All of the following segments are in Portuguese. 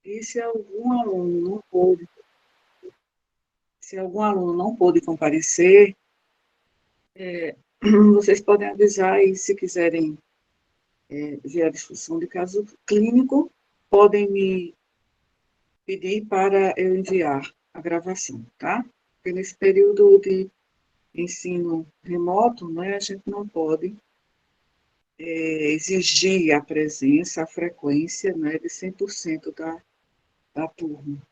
E se algum aluno não pôde comparecer, vocês podem avisar e se quiserem ver a discussão de caso clínico, podem me pedir para eu enviar a gravação, tá? Porque nesse período de ensino remoto, né, a gente não pode exigir a presença, a frequência, né, de 100% da turma.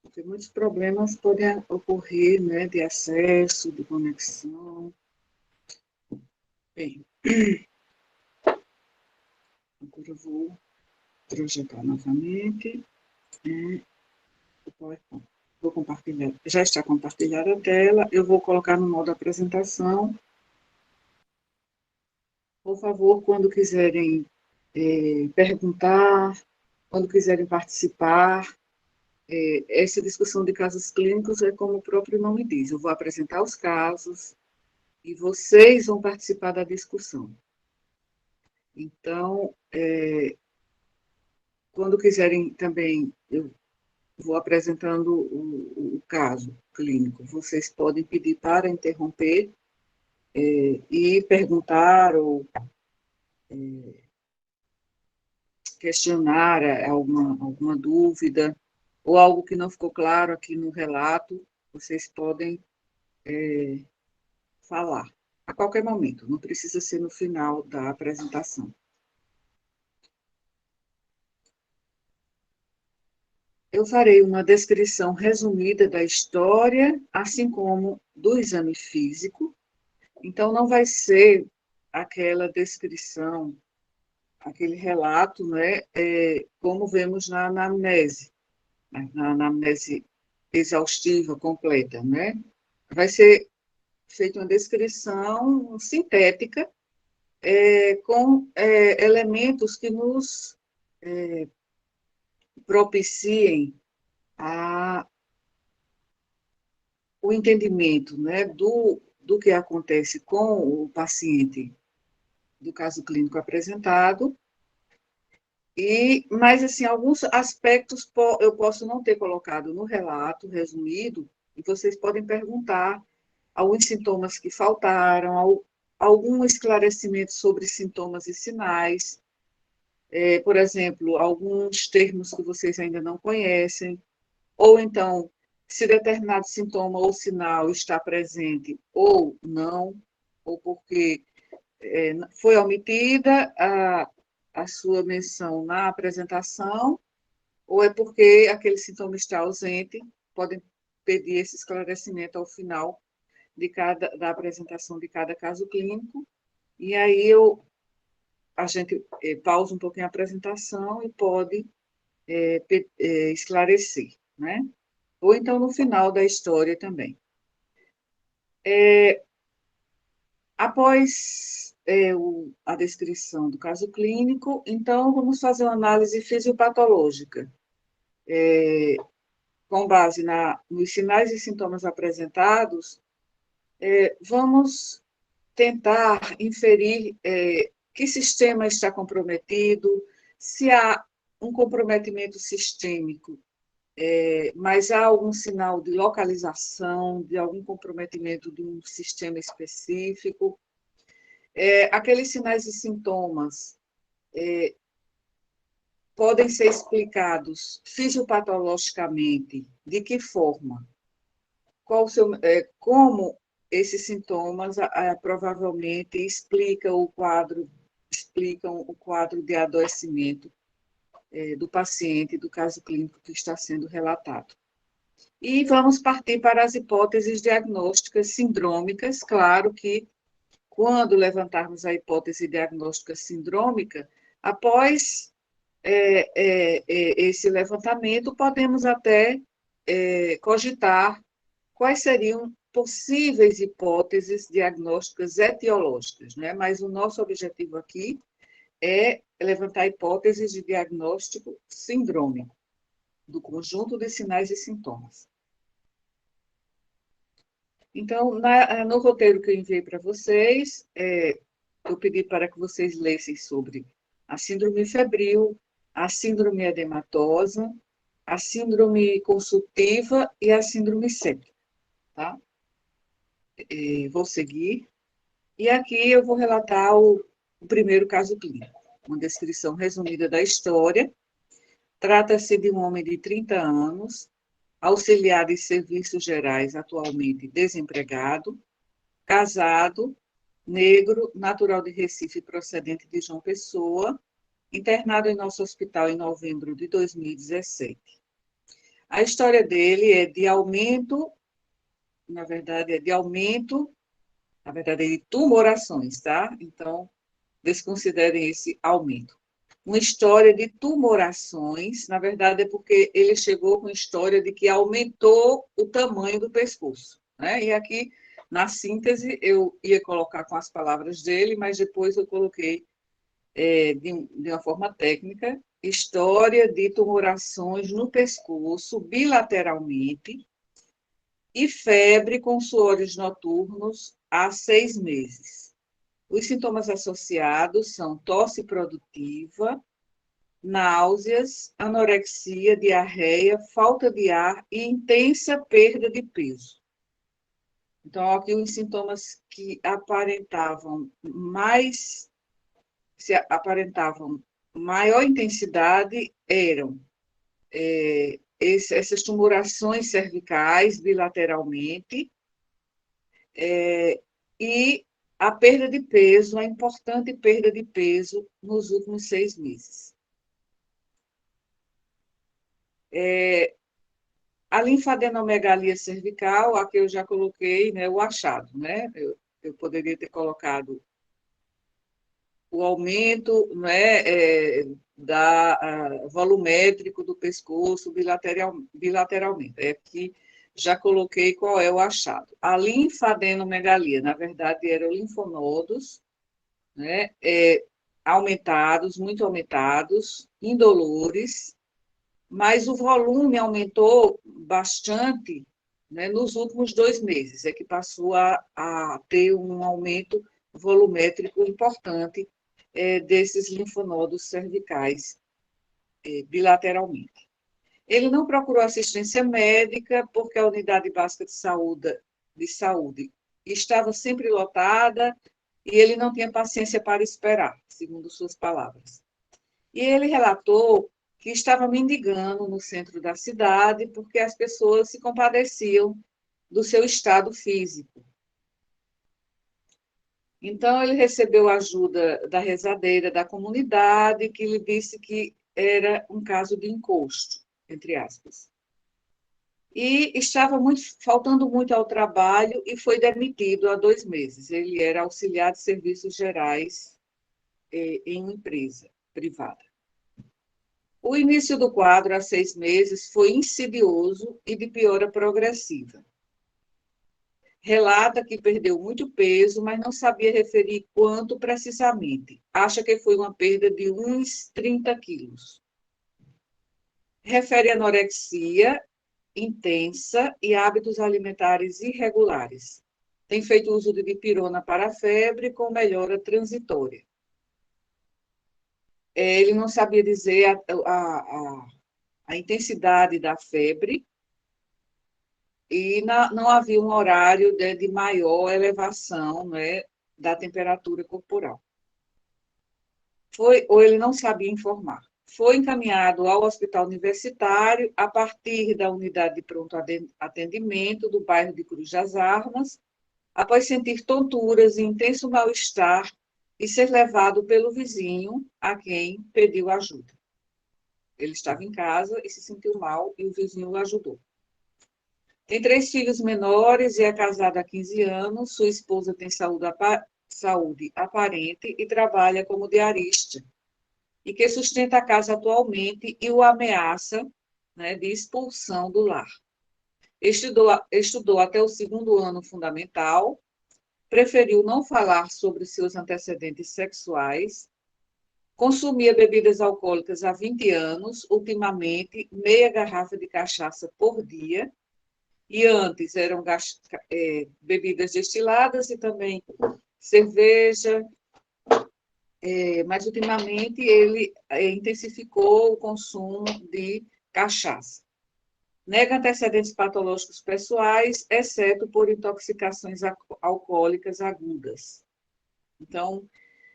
Porque muitos problemas podem ocorrer, né, de acesso, de conexão. Bem, agora eu vou projetar novamente o PowerPoint. Vou compartilhar. Já está compartilhada a tela. Eu vou colocar no modo apresentação. Por favor, quando quiserem perguntar, quando quiserem participar, essa discussão de casos clínicos é como o próprio nome diz. Eu vou apresentar os casos e vocês vão participar da discussão. Então, quando quiserem também, eu vou apresentando o caso clínico. Vocês podem pedir para interromper e perguntar ou questionar alguma dúvida ou algo que não ficou claro aqui no relato, vocês podem falar a qualquer momento, não precisa ser no final da apresentação. Eu farei uma descrição resumida da história, assim como do exame físico. Então, não vai ser aquela descrição, aquele relato, né, como vemos na anamnese, na anamnese exaustiva, completa, né? Vai ser feita uma descrição sintética, com elementos que nos propiciem a, o entendimento, né, do que acontece com o paciente do caso clínico apresentado. Mas, assim, alguns aspectos eu posso não ter colocado no relato resumido, e vocês podem perguntar alguns sintomas que faltaram, algum esclarecimento sobre sintomas e sinais, por exemplo, alguns termos que vocês ainda não conhecem, ou então, se determinado sintoma ou sinal está presente ou não, ou porque foi omitida a sua menção na apresentação, ou é porque aquele sintoma está ausente, podem pedir esse esclarecimento ao final da apresentação de cada caso clínico, e aí a gente pausa um pouquinho a apresentação e pode esclarecer, né? Ou então no final da história também. Após a descrição do caso clínico, então vamos fazer uma análise fisiopatológica, com base nos sinais e sintomas apresentados, vamos tentar inferir que sistema está comprometido, se há um comprometimento sistêmico, mas há algum sinal de localização, de algum comprometimento de um sistema específico. Aqueles sinais e sintomas podem ser explicados fisiopatologicamente, de que forma? Como esses sintomas provavelmente explicam o quadro de adoecimento do paciente, do caso clínico que está sendo relatado. E vamos partir para as hipóteses diagnósticas sindrômicas. Claro que, quando levantarmos a hipótese diagnóstica sindrômica, após esse levantamento, podemos até cogitar quais seriam possíveis hipóteses diagnósticas etiológicas, né? Mas o nosso objetivo aqui é levantar hipóteses de diagnóstico sindrômico, do conjunto de sinais e sintomas. Então, no roteiro que eu enviei para vocês, eu pedi para que vocês lessem sobre a síndrome febril, a síndrome edematosa, a síndrome consultiva e a síndrome séptica, tá? Vou seguir. E aqui eu vou relatar o primeiro caso clínico, uma descrição resumida da história. Trata-se de um homem de 30 anos, auxiliar de serviços gerais, atualmente desempregado, casado, negro, natural de Recife, procedente de João Pessoa, internado em nosso hospital em novembro de 2017. A história dele é de aumento, na verdade, é de tumorações, tá? Então, desconsiderem esse aumento. Uma história de tumorações, na verdade, é porque ele chegou com a história de que aumentou o tamanho do pescoço, né? E aqui, na síntese, eu ia colocar com as palavras dele, mas depois eu coloquei de uma forma técnica, história de tumorações no pescoço bilateralmente e febre com suores noturnos há 6 meses. Os sintomas associados são tosse produtiva, náuseas, anorexia, diarreia, falta de ar e intensa perda de peso. Então, aqui os sintomas que aparentavam maior intensidade eram essas tumorações cervicais bilateralmente e a perda de peso, a importante perda de peso nos últimos 6 meses. A linfadenomegalia cervical, aqui eu já coloquei, né, o achado, né? Eu poderia ter colocado o aumento, né, volumétrico do pescoço bilateralmente. É que já coloquei qual é o achado. A linfadenomegalia, na verdade, eram linfonodos, né, aumentados, muito aumentados, indolores, mas o volume aumentou bastante, né, nos últimos 2 meses, é que passou a ter um aumento volumétrico importante desses linfonodos cervicais bilateralmente. Ele não procurou assistência médica porque a unidade básica de saúde estava sempre lotada e ele não tinha paciência para esperar, segundo suas palavras. E ele relatou que estava mendigando no centro da cidade porque as pessoas se compadeciam do seu estado físico. Então, ele recebeu ajuda da rezadeira da comunidade, que lhe disse que era um caso de encosto, entre aspas. E estava faltando muito ao trabalho e foi demitido há 2 meses. Ele era auxiliar de serviços gerais em uma empresa privada. O início do quadro, há 6 meses, foi insidioso e de piora progressiva. Relata que perdeu muito peso, mas não sabia referir quanto precisamente. Acha que foi uma perda de uns 30 quilos. Refere anorexia intensa e hábitos alimentares irregulares. Tem feito uso de dipirona para a febre com melhora transitória. Ele não sabia dizer a intensidade da febre, e não havia um horário de maior elevação, né, da temperatura corporal. Ou ele não sabia informar. Foi encaminhado ao hospital universitário a partir da unidade de pronto atendimento do bairro de Cruz das Armas, após sentir tonturas e intenso mal-estar e ser levado pelo vizinho a quem pediu ajuda. Ele estava em casa e se sentiu mal e o vizinho o ajudou. Tem 3 filhos menores e é casado há 15 anos. Sua esposa tem saúde aparente e trabalha como diarista, e que sustenta a casa atualmente e o ameaça, né, de expulsão do lar. Estudou até o 2º ano fundamental, preferiu não falar sobre seus antecedentes sexuais, consumia bebidas alcoólicas há 20 anos, ultimamente meia garrafa de cachaça por dia, e antes eram bebidas destiladas e também cerveja, mas ultimamente ele intensificou o consumo de cachaça. Nega antecedentes patológicos pessoais, exceto por intoxicações alcoólicas agudas. Então,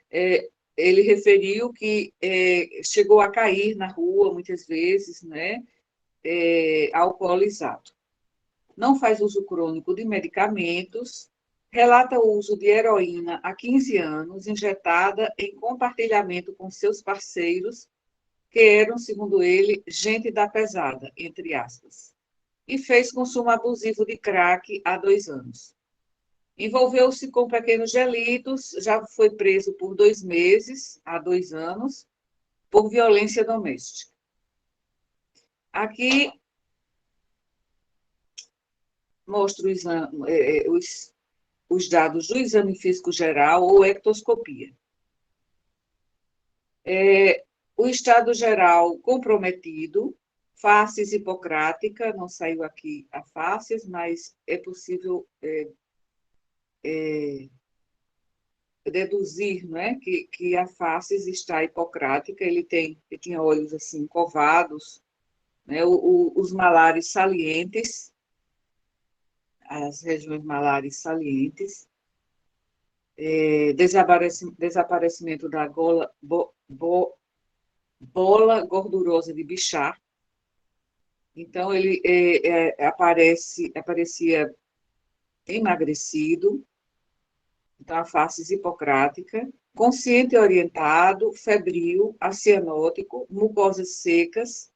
ele referiu que chegou a cair na rua muitas vezes, né, alcoolizado. Não faz uso crônico de medicamentos, relata o uso de heroína há 15 anos, injetada em compartilhamento com seus parceiros, que eram, segundo ele, gente da pesada, entre aspas, e fez consumo abusivo de crack há 2 anos. Envolveu-se com pequenos delitos, já foi preso por 2 meses, há 2 anos, por violência doméstica. Aqui mostro os dados do exame físico geral ou ectoscopia. O estado geral comprometido, faces hipocrática, não saiu aqui a faces, mas é possível deduzir, não é, que a faces está hipocrática, ele tinha olhos assim covados, né, os malares salientes, as regiões malares salientes, desaparecimento da bola gordurosa de Bichat. Então, ele aparecia emagrecido, então a face hipocrática, consciente e orientado, febril, acianótico, mucosas secas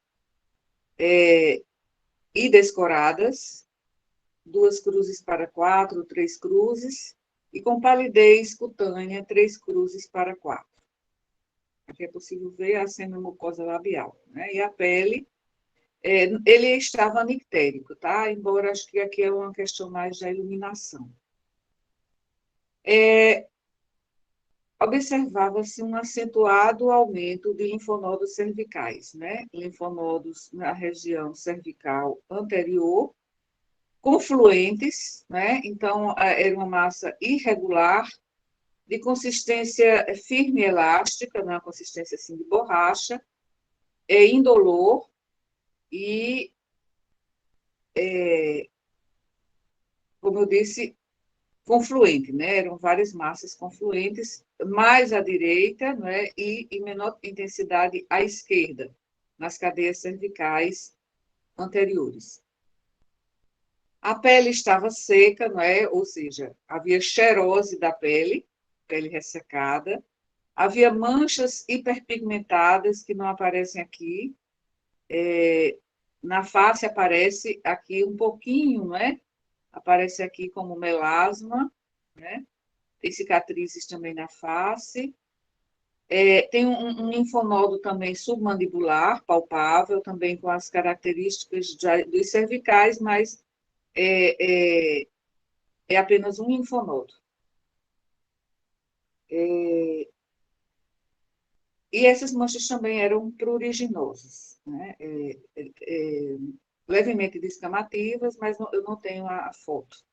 e descoradas, 2 cruzes para 4, 3 cruzes, e com palidez cutânea, 3 cruzes para 4. Aqui é possível ver a semimucosa labial, né? E a pele, ele estava nictérico, tá? Embora acho que aqui é uma questão mais da iluminação. Observava-se um acentuado aumento de linfonodos cervicais, né? Linfonodos na região cervical anterior, confluentes, né? Então, era uma massa irregular, de consistência firme e elástica, não é uma consistência assim de borracha, indolor e, como eu disse, confluente, né? Eram várias massas confluentes, mais à direita, né? E em menor intensidade à esquerda, nas cadeias cervicais anteriores. A pele estava seca, não é? Ou seja, havia xerose da pele ressecada, havia manchas hiperpigmentadas que não aparecem aqui, na face aparece aqui um pouquinho, não é? Aparece aqui como melasma, né? Tem cicatrizes também na face. Tem um linfonodo também submandibular, palpável, também com as características dos cervicais, mas é apenas um linfonodo. E essas manchas também eram pruriginosas, né? Levemente descamativas, mas eu não tenho a foto.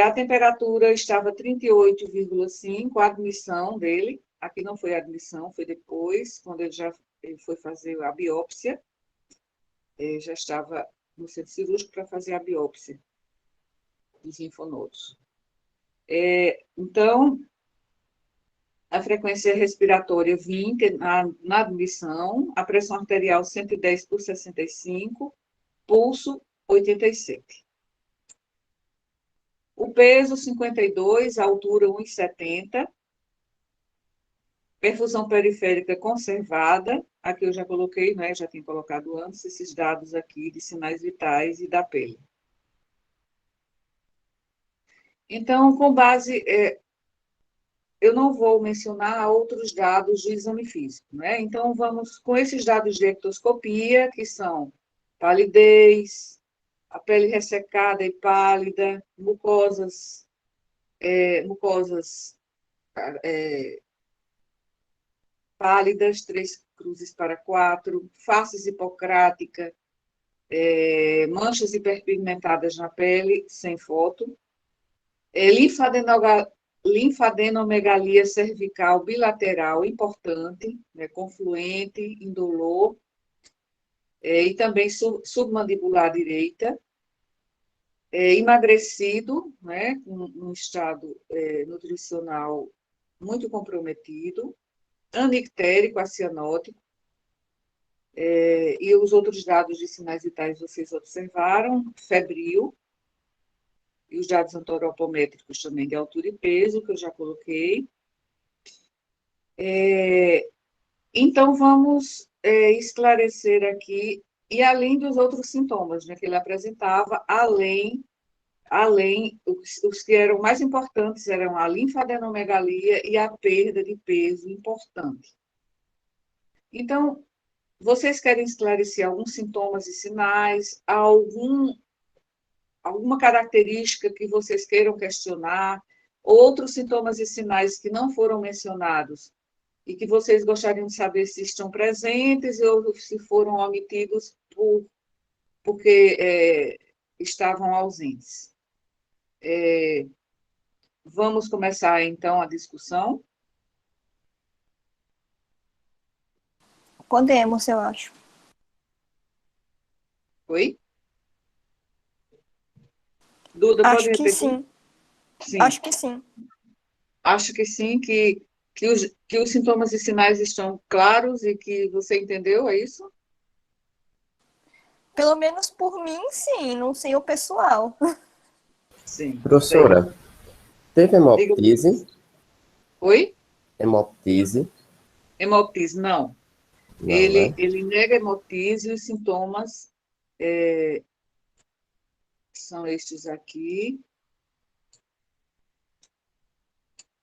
A temperatura estava 38,5, a admissão dele, aqui não foi a admissão, foi depois, quando ele foi fazer a biópsia, já estava no centro cirúrgico para fazer a biópsia dos linfonodos. Então, a frequência respiratória 20 na admissão, a pressão arterial 110 por 65, pulso 87. O peso 52, a altura 1,70, perfusão periférica conservada, aqui eu já coloquei, né, já tinha colocado antes, esses dados aqui de sinais vitais e da pele. Então, com base, eu não vou mencionar outros dados do exame físico, né? Então, vamos com esses dados de ectoscopia, que são palidez, a pele ressecada e pálida, mucosas pálidas, 3 cruzes para 4, faces hipocrática, manchas hiperpigmentadas na pele, sem foto, linfadenomegalia cervical bilateral importante, né, confluente, indolor, e também submandibular direita, emagrecido, né, com um estado nutricional muito comprometido, anictérico, acianótico, e os outros dados de sinais vitais vocês observaram, febril, e os dados antropométricos também de altura e peso, que eu já coloquei. Então, vamos esclarecer aqui, e além dos outros sintomas, né, que ele apresentava, além os que eram mais importantes eram a linfadenomegalia e a perda de peso importante. Então, vocês querem esclarecer alguns sintomas e sinais, alguma característica que vocês queiram questionar, outros sintomas e sinais que não foram mencionados e que vocês gostariam de saber se estão presentes ou se foram omitidos porque estavam ausentes. Vamos começar, então, a discussão? Podemos, eu acho. Oi? Duda, pode Acho que repetir? sim. Sim. Acho que sim. Acho que sim, que os sintomas e sinais estão claros e que você entendeu, é isso? Pelo menos por mim, sim. Não sei o pessoal. Sim, sei. Professora, teve Diga. hemoptise? Oi? Hemoptise? Hemoptise, não. Não, né? Ele nega hemoptise e os sintomas são estes aqui.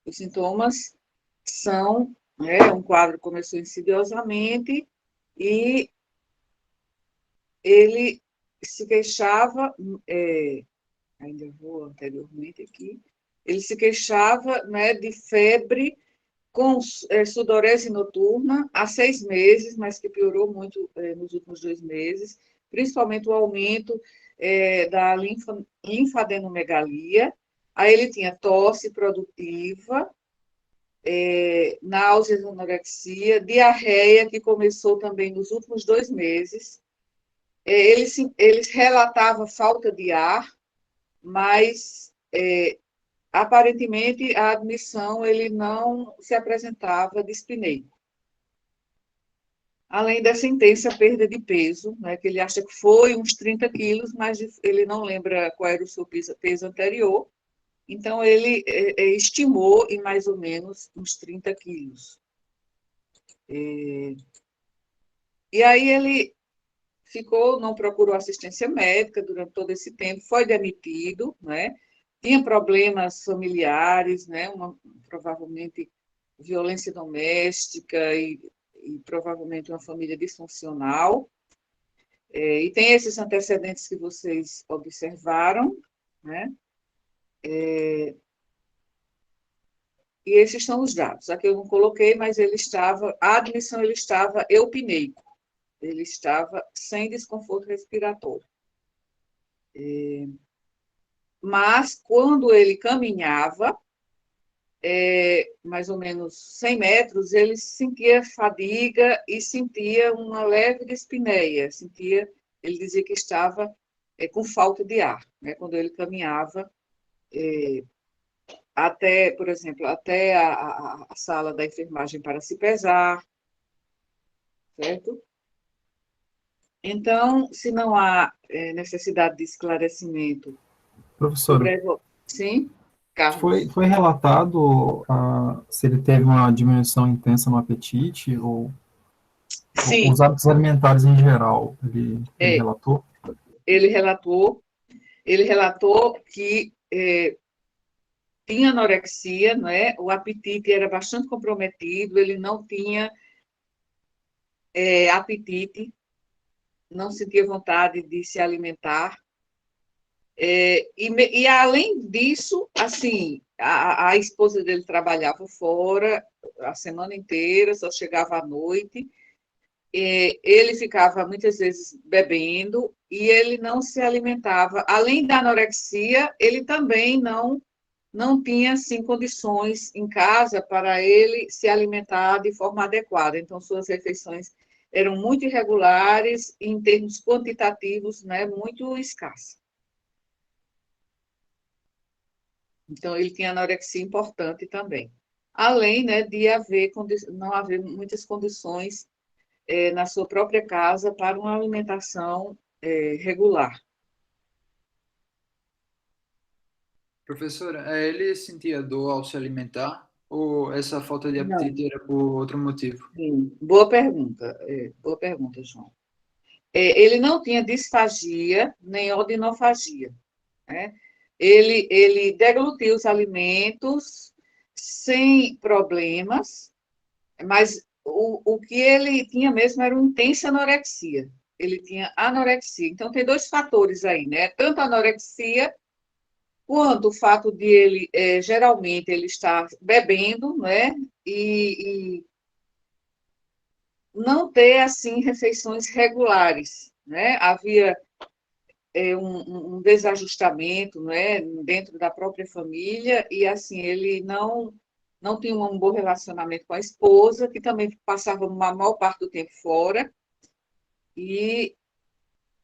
Os sintomas são, um quadro começou insidiosamente e ele se queixava, ainda vou anteriormente aqui, ele se queixava, né, de febre com sudorese noturna há 6 meses, mas que piorou muito nos últimos 2 meses, principalmente o aumento da linfadenomegalia. Aí ele tinha tosse produtiva, náuseas, anorexia, diarreia, que começou também nos últimos 2 meses. Ele relatava falta de ar, mas aparentemente a admissão ele não se apresentava dispneico. Além dessa intensa perda de peso, né, que ele acha que foi uns 30 quilos, mas ele não lembra qual era o seu peso anterior, então ele estimou em mais ou menos uns 30 quilos. E aí ele não procurou assistência médica durante todo esse tempo, foi demitido, né? Tinha problemas familiares, né? Provavelmente violência doméstica e provavelmente uma família disfuncional. E tem esses antecedentes que vocês observaram, né? E esses são os dados. Aqui eu não coloquei, mas a admissão ele estava eupneico. Ele estava sem desconforto respiratório. Mas, quando ele caminhava, mais ou menos 100 metros, ele sentia fadiga e sentia uma leve dispneia. Ele dizia que estava com falta de ar, né, quando ele caminhava até, por exemplo, até a sala da enfermagem para se pesar, certo? Então, se não há necessidade de esclarecimento Professora, sobre a... Sim, Carlos? foi relatado se ele teve uma diminuição intensa no apetite ou os Sim, hábitos alimentares em geral, ele relatou? ele relatou que tinha anorexia, não é? O apetite era bastante comprometido, ele não tinha apetite, não sentia vontade de se alimentar. E além disso, assim, a esposa dele trabalhava fora a semana inteira, só chegava à noite. Ele ficava muitas vezes bebendo e ele não se alimentava. Além da anorexia, ele também não não tinha, assim, condições em casa para ele se alimentar de forma adequada. Então, suas refeições eram muito irregulares, e, em termos quantitativos, né, muito escassas. Então, ele tinha anorexia importante também. Além, né, de não haver muitas condições na sua própria casa para uma alimentação regular. Professora, ele sentia dor ao se alimentar ou essa falta de Não, apetite era por outro motivo? sim, boa pergunta, João. Ele não tinha disfagia nem odinofagia, né? Ele deglutia os alimentos sem problemas, mas o que ele tinha mesmo era uma intensa anorexia. Ele tinha anorexia. Então, tem dois fatores aí, né? Tanto a anorexia, quanto o fato de ele, geralmente, ele estar bebendo, né? E não ter, assim, refeições regulares, né? Havia um desajustamento, né, dentro da própria família, e assim, ele não tinha um bom relacionamento com a esposa, que também passava uma maior parte do tempo fora, e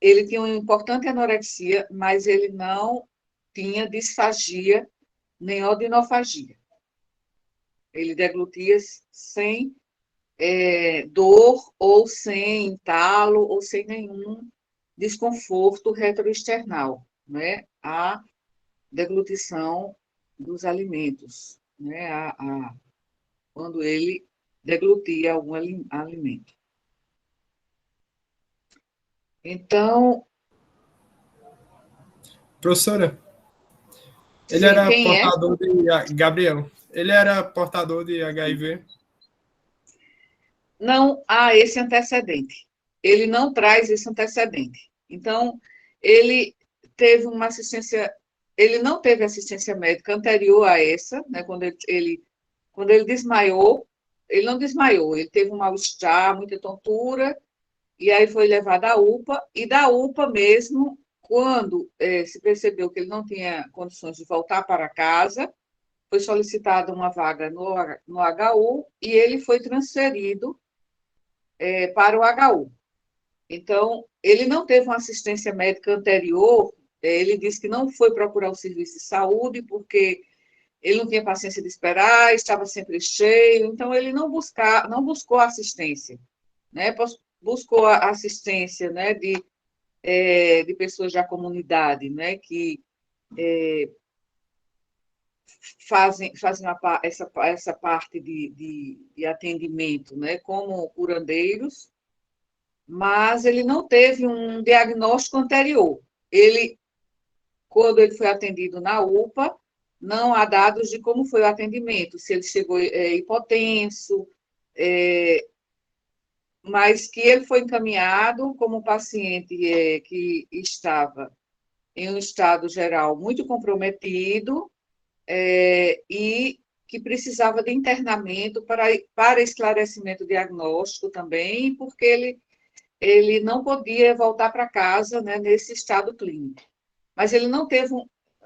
ele tinha uma importante anorexia, mas ele não tinha disfagia nem odinofagia. Ele deglutia sem dor, ou sem entalo, ou sem nenhum desconforto retroesternal, né? A deglutição dos alimentos, né? Quando ele deglutia algum alimento. Então, Professora, ele sim, era quem é? portador de Gabriel. Ele era portador de HIV. Não há esse antecedente. Ele não traz esse antecedente. Então, ele teve uma assistência, ele não teve assistência médica anterior a essa, né? Quando ele desmaiou, ele não desmaiou, ele teve um mal-estar, muita tontura, e aí foi levado à UPA, e da UPA mesmo, quando se percebeu que ele não tinha condições de voltar para casa, foi solicitada uma vaga no HU, e ele foi transferido para o HU. Então, ele não teve uma assistência médica anterior, ele disse que não foi procurar o serviço de saúde, porque ele não tinha paciência de esperar, estava sempre cheio, então ele não buscou assistência, né? Buscou a assistência, né, de pessoas da comunidade, né, que fazem essa parte de atendimento, né, como curandeiros, mas ele não teve um diagnóstico anterior. Quando ele foi atendido na UPA, não há dados de como foi o atendimento, se ele chegou hipotenso, mas que ele foi encaminhado como paciente que estava em um estado geral muito comprometido e que precisava de internamento para esclarecimento diagnóstico também, porque ele não podia voltar para casa, né, nesse estado clínico. Mas ele não teve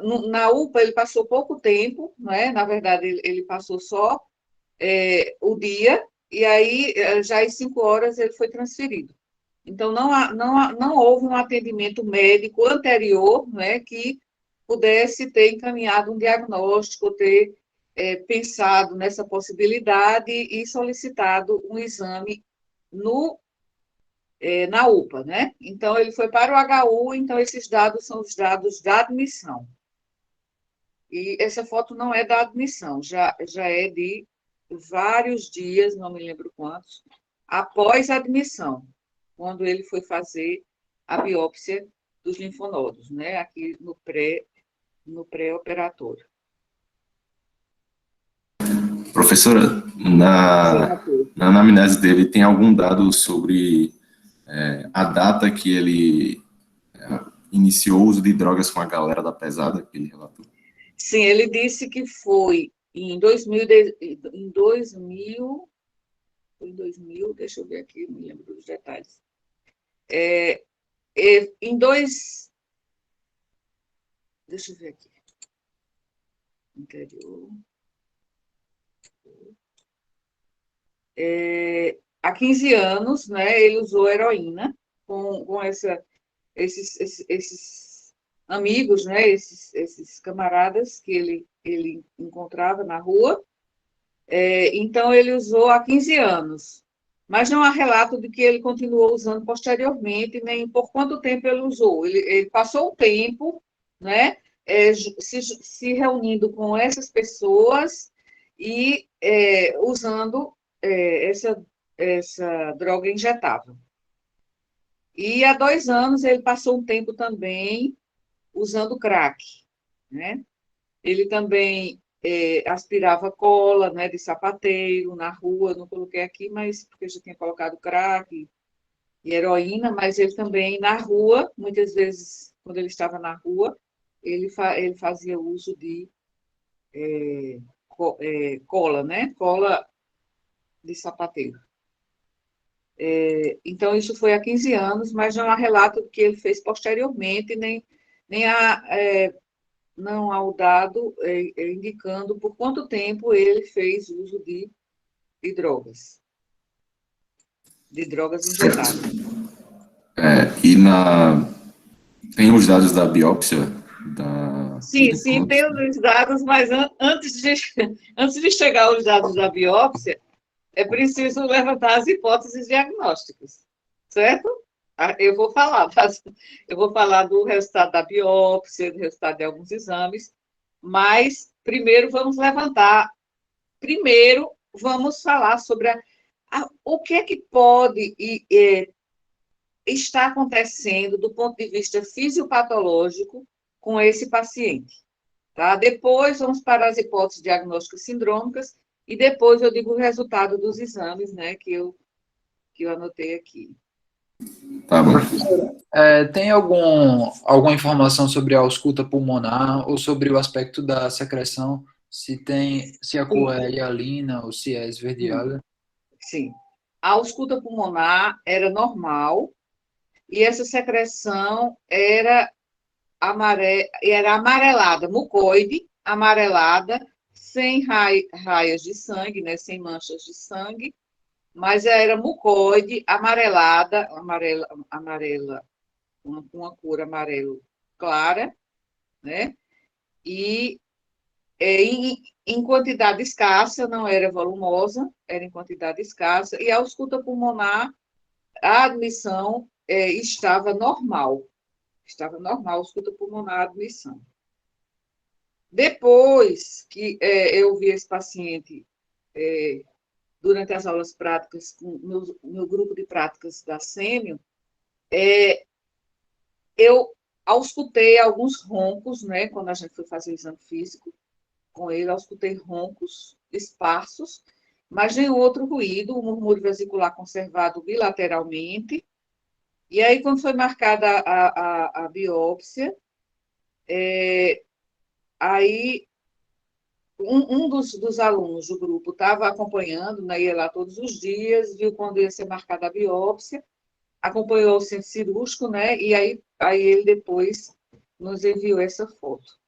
na UPA ele passou pouco tempo, né? Na verdade, ele passou só o dia, e aí, já às 5 horas, ele foi transferido. Então, não houve um atendimento médico anterior, né, que pudesse ter encaminhado um diagnóstico, ter pensado nessa possibilidade e solicitado um exame na UPA, né? Então, ele foi para o HU, então esses dados são os dados da admissão. E essa foto não é da admissão, já é de vários dias, não me lembro quantos, após a admissão, quando ele foi fazer a biópsia dos linfonodos, né? Aqui no pré-operatório. Professora, Sim, na anamnese dele tem algum dado sobre a data que ele iniciou o uso de drogas com a galera da pesada, que ele relatou? Sim, ele disse que foi em 2000, deixa eu ver aqui, não me lembro dos detalhes. Deixa eu ver aqui. interior. Há 15 anos, né, ele usou heroína com esses amigos, né, esses camaradas que ele encontrava na rua. Então, ele usou há 15 anos, mas não há relato de que ele continuou usando posteriormente, nem por quanto tempo ele usou. Ele passou um tempo, né, se reunindo com essas pessoas e usando essa droga injetável. E há 2 anos ele passou um tempo também usando crack, né? Ele também aspirava cola, né, de sapateiro na rua, não coloquei aqui, mas porque eu já tinha colocado crack e heroína, mas ele também na rua, muitas vezes, quando ele estava na rua, ele fazia uso de cola, né? Cola de sapateiro. Então, isso foi há 15 anos, mas não há relato do que ele fez posteriormente, nem há, não há o dado indicando por quanto tempo ele fez uso de drogas injetáveis. E tem os dados da biópsia? Sim, tem os dados, mas antes de chegar aos dados da biópsia, é preciso levantar as hipóteses diagnósticas, certo? Eu vou falar do resultado da biópsia, do resultado de alguns exames, mas primeiro vamos falar sobre o que é que pode estar acontecendo do ponto de vista fisiopatológico com esse paciente. Tá? Depois vamos para as hipóteses diagnósticas sindrômicas e depois eu digo o resultado dos exames, né, que eu anotei aqui. Tá bom. Tem alguma informação sobre a ausculta pulmonar ou sobre o aspecto da secreção, se a cor é hialina ou se é esverdeada? Sim. A ausculta pulmonar era normal e essa secreção era amarelada, mucoide, amarelada, sem raias de sangue, né, sem manchas de sangue, mas era mucoide, amarela, com uma cor amarelo clara, né? E em quantidade escassa, não era volumosa, era em quantidade escassa, e a ausculta pulmonar, a admissão estava normal, a ausculta pulmonar, a admissão. Depois que eu vi esse paciente durante as aulas práticas, com o meu grupo de práticas da Sêmio, eu auscultei alguns roncos, né, quando a gente foi fazer o exame físico com ele, auscultei roncos esparsos, mas nenhum outro ruído, o murmúrio vesicular conservado bilateralmente. E aí, quando foi marcada a biópsia, aí um dos alunos do grupo estava acompanhando, né, ia lá todos os dias, viu quando ia ser marcada a biópsia, acompanhou o centro cirúrgico, né, e aí ele depois nos enviou essa foto.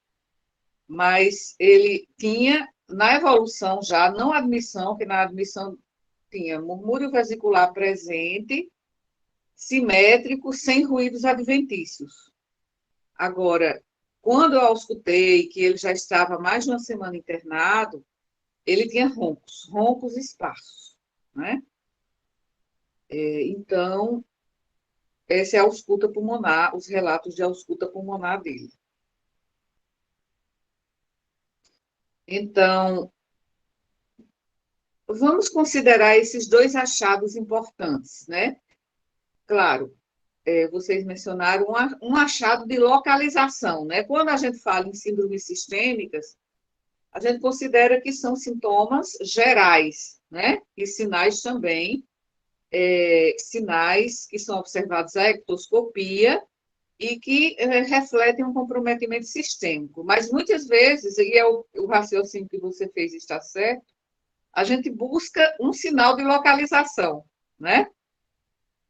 Mas ele tinha, na evolução já, não admissão, que na admissão tinha murmúrio vesicular presente, simétrico, sem ruídos adventícios. Agora, quando eu auscultei que ele já estava mais de uma semana internado, ele tinha roncos esparsos, né? Então, essa é a ausculta pulmonar, os relatos de ausculta pulmonar dele. Então, vamos considerar esses 2 achados importantes, né? Claro, vocês mencionaram um achado de localização, né? Quando a gente fala em síndromes sistêmicas, a gente considera que são sintomas gerais, né? E sinais também, sinais que são observados à ectoscopia e que refletem um comprometimento sistêmico. Mas muitas vezes, e o raciocínio que você fez está certo, a gente busca um sinal de localização, né?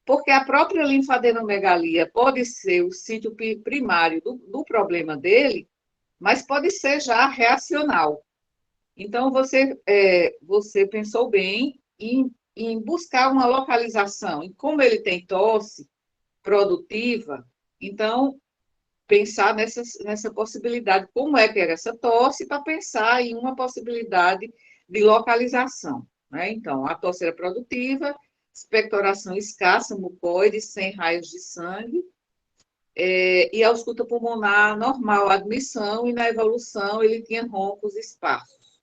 Porque a própria linfadenomegalia pode ser o sítio primário do problema dele, mas pode ser já reacional. Então, você pensou bem em buscar uma localização. E como ele tem tosse produtiva, então, pensar nessa possibilidade, como é que era essa tosse, para pensar em uma possibilidade de localização. Né? Então, a tosse era produtiva, expectoração escassa, mucoide, sem raios de sangue, e a ausculta pulmonar normal, admissão, e na evolução ele tinha roncos esparsos.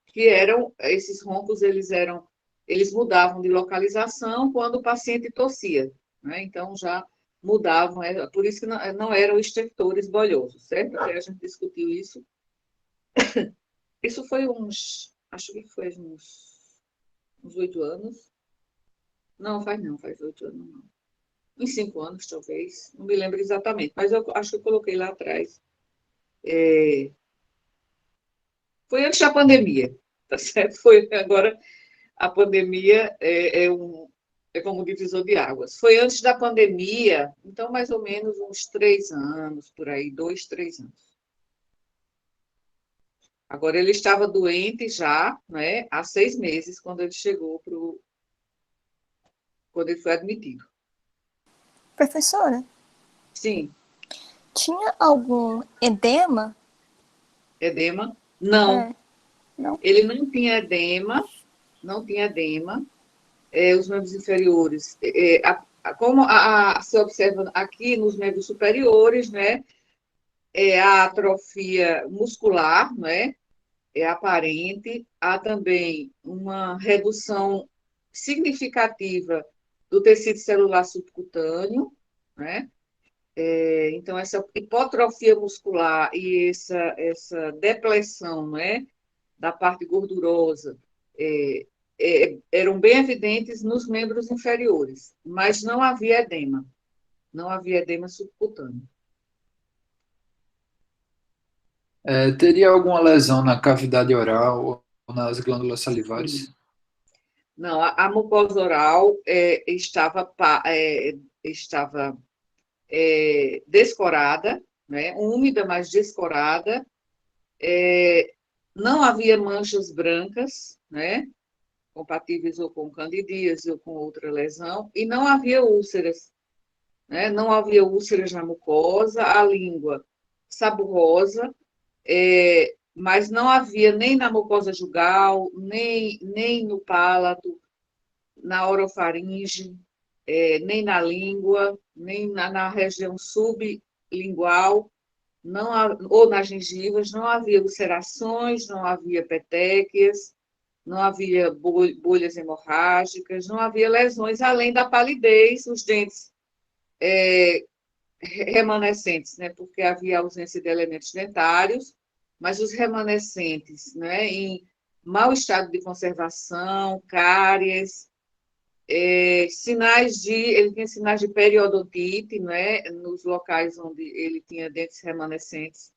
Que eram, esses roncos, eles mudavam de localização quando o paciente tossia. Né? Então, já mudavam, por isso que não eram estertores bolhosos, certo? A gente discutiu isso. Isso foi acho que foi uns 8 anos. Não, faz 8 anos, não. Uns 5 anos, talvez. Não me lembro exatamente, mas eu acho que eu coloquei lá atrás. Foi antes da pandemia, tá certo? Agora, a pandemia é como divisor de águas. Foi antes da pandemia, então mais ou menos uns 3 anos, por aí, 2, 3 anos. Agora, ele estava doente já, né, há 6 meses, quando ele quando ele foi admitido. Professora, Sim, tinha algum edema? edema? Não, Não. ele não tinha edema, não tinha edema. Os membros inferiores, como se observa aqui nos membros superiores, né, a atrofia muscular, né, é aparente, há também uma redução significativa do tecido celular subcutâneo, né? Então, essa hipotrofia muscular e essa depressão, né, da parte gordurosa, eram bem evidentes nos membros inferiores, mas não havia edema subcutâneo. Teria alguma lesão na cavidade oral ou nas glândulas salivares? Não, a mucosa oral estava descorada, né, úmida, mas descorada. Não havia manchas brancas, né, compatíveis ou com candidíase ou com outra lesão, e não havia úlceras, né, não havia úlceras na mucosa, a língua sabugosa, mas não havia nem na mucosa jugal, nem no palato, na orofaringe, nem na língua, nem na região sublingual, ou nas gengivas, não havia ulcerações, não havia petequias, não havia bolhas hemorrágicas, não havia lesões, além da palidez, os dentes remanescentes, né, porque havia ausência de elementos dentários, mas os remanescentes, né, em mau estado de conservação, cáries, ele tinha sinais de periodontite, né, nos locais onde ele tinha dentes remanescentes,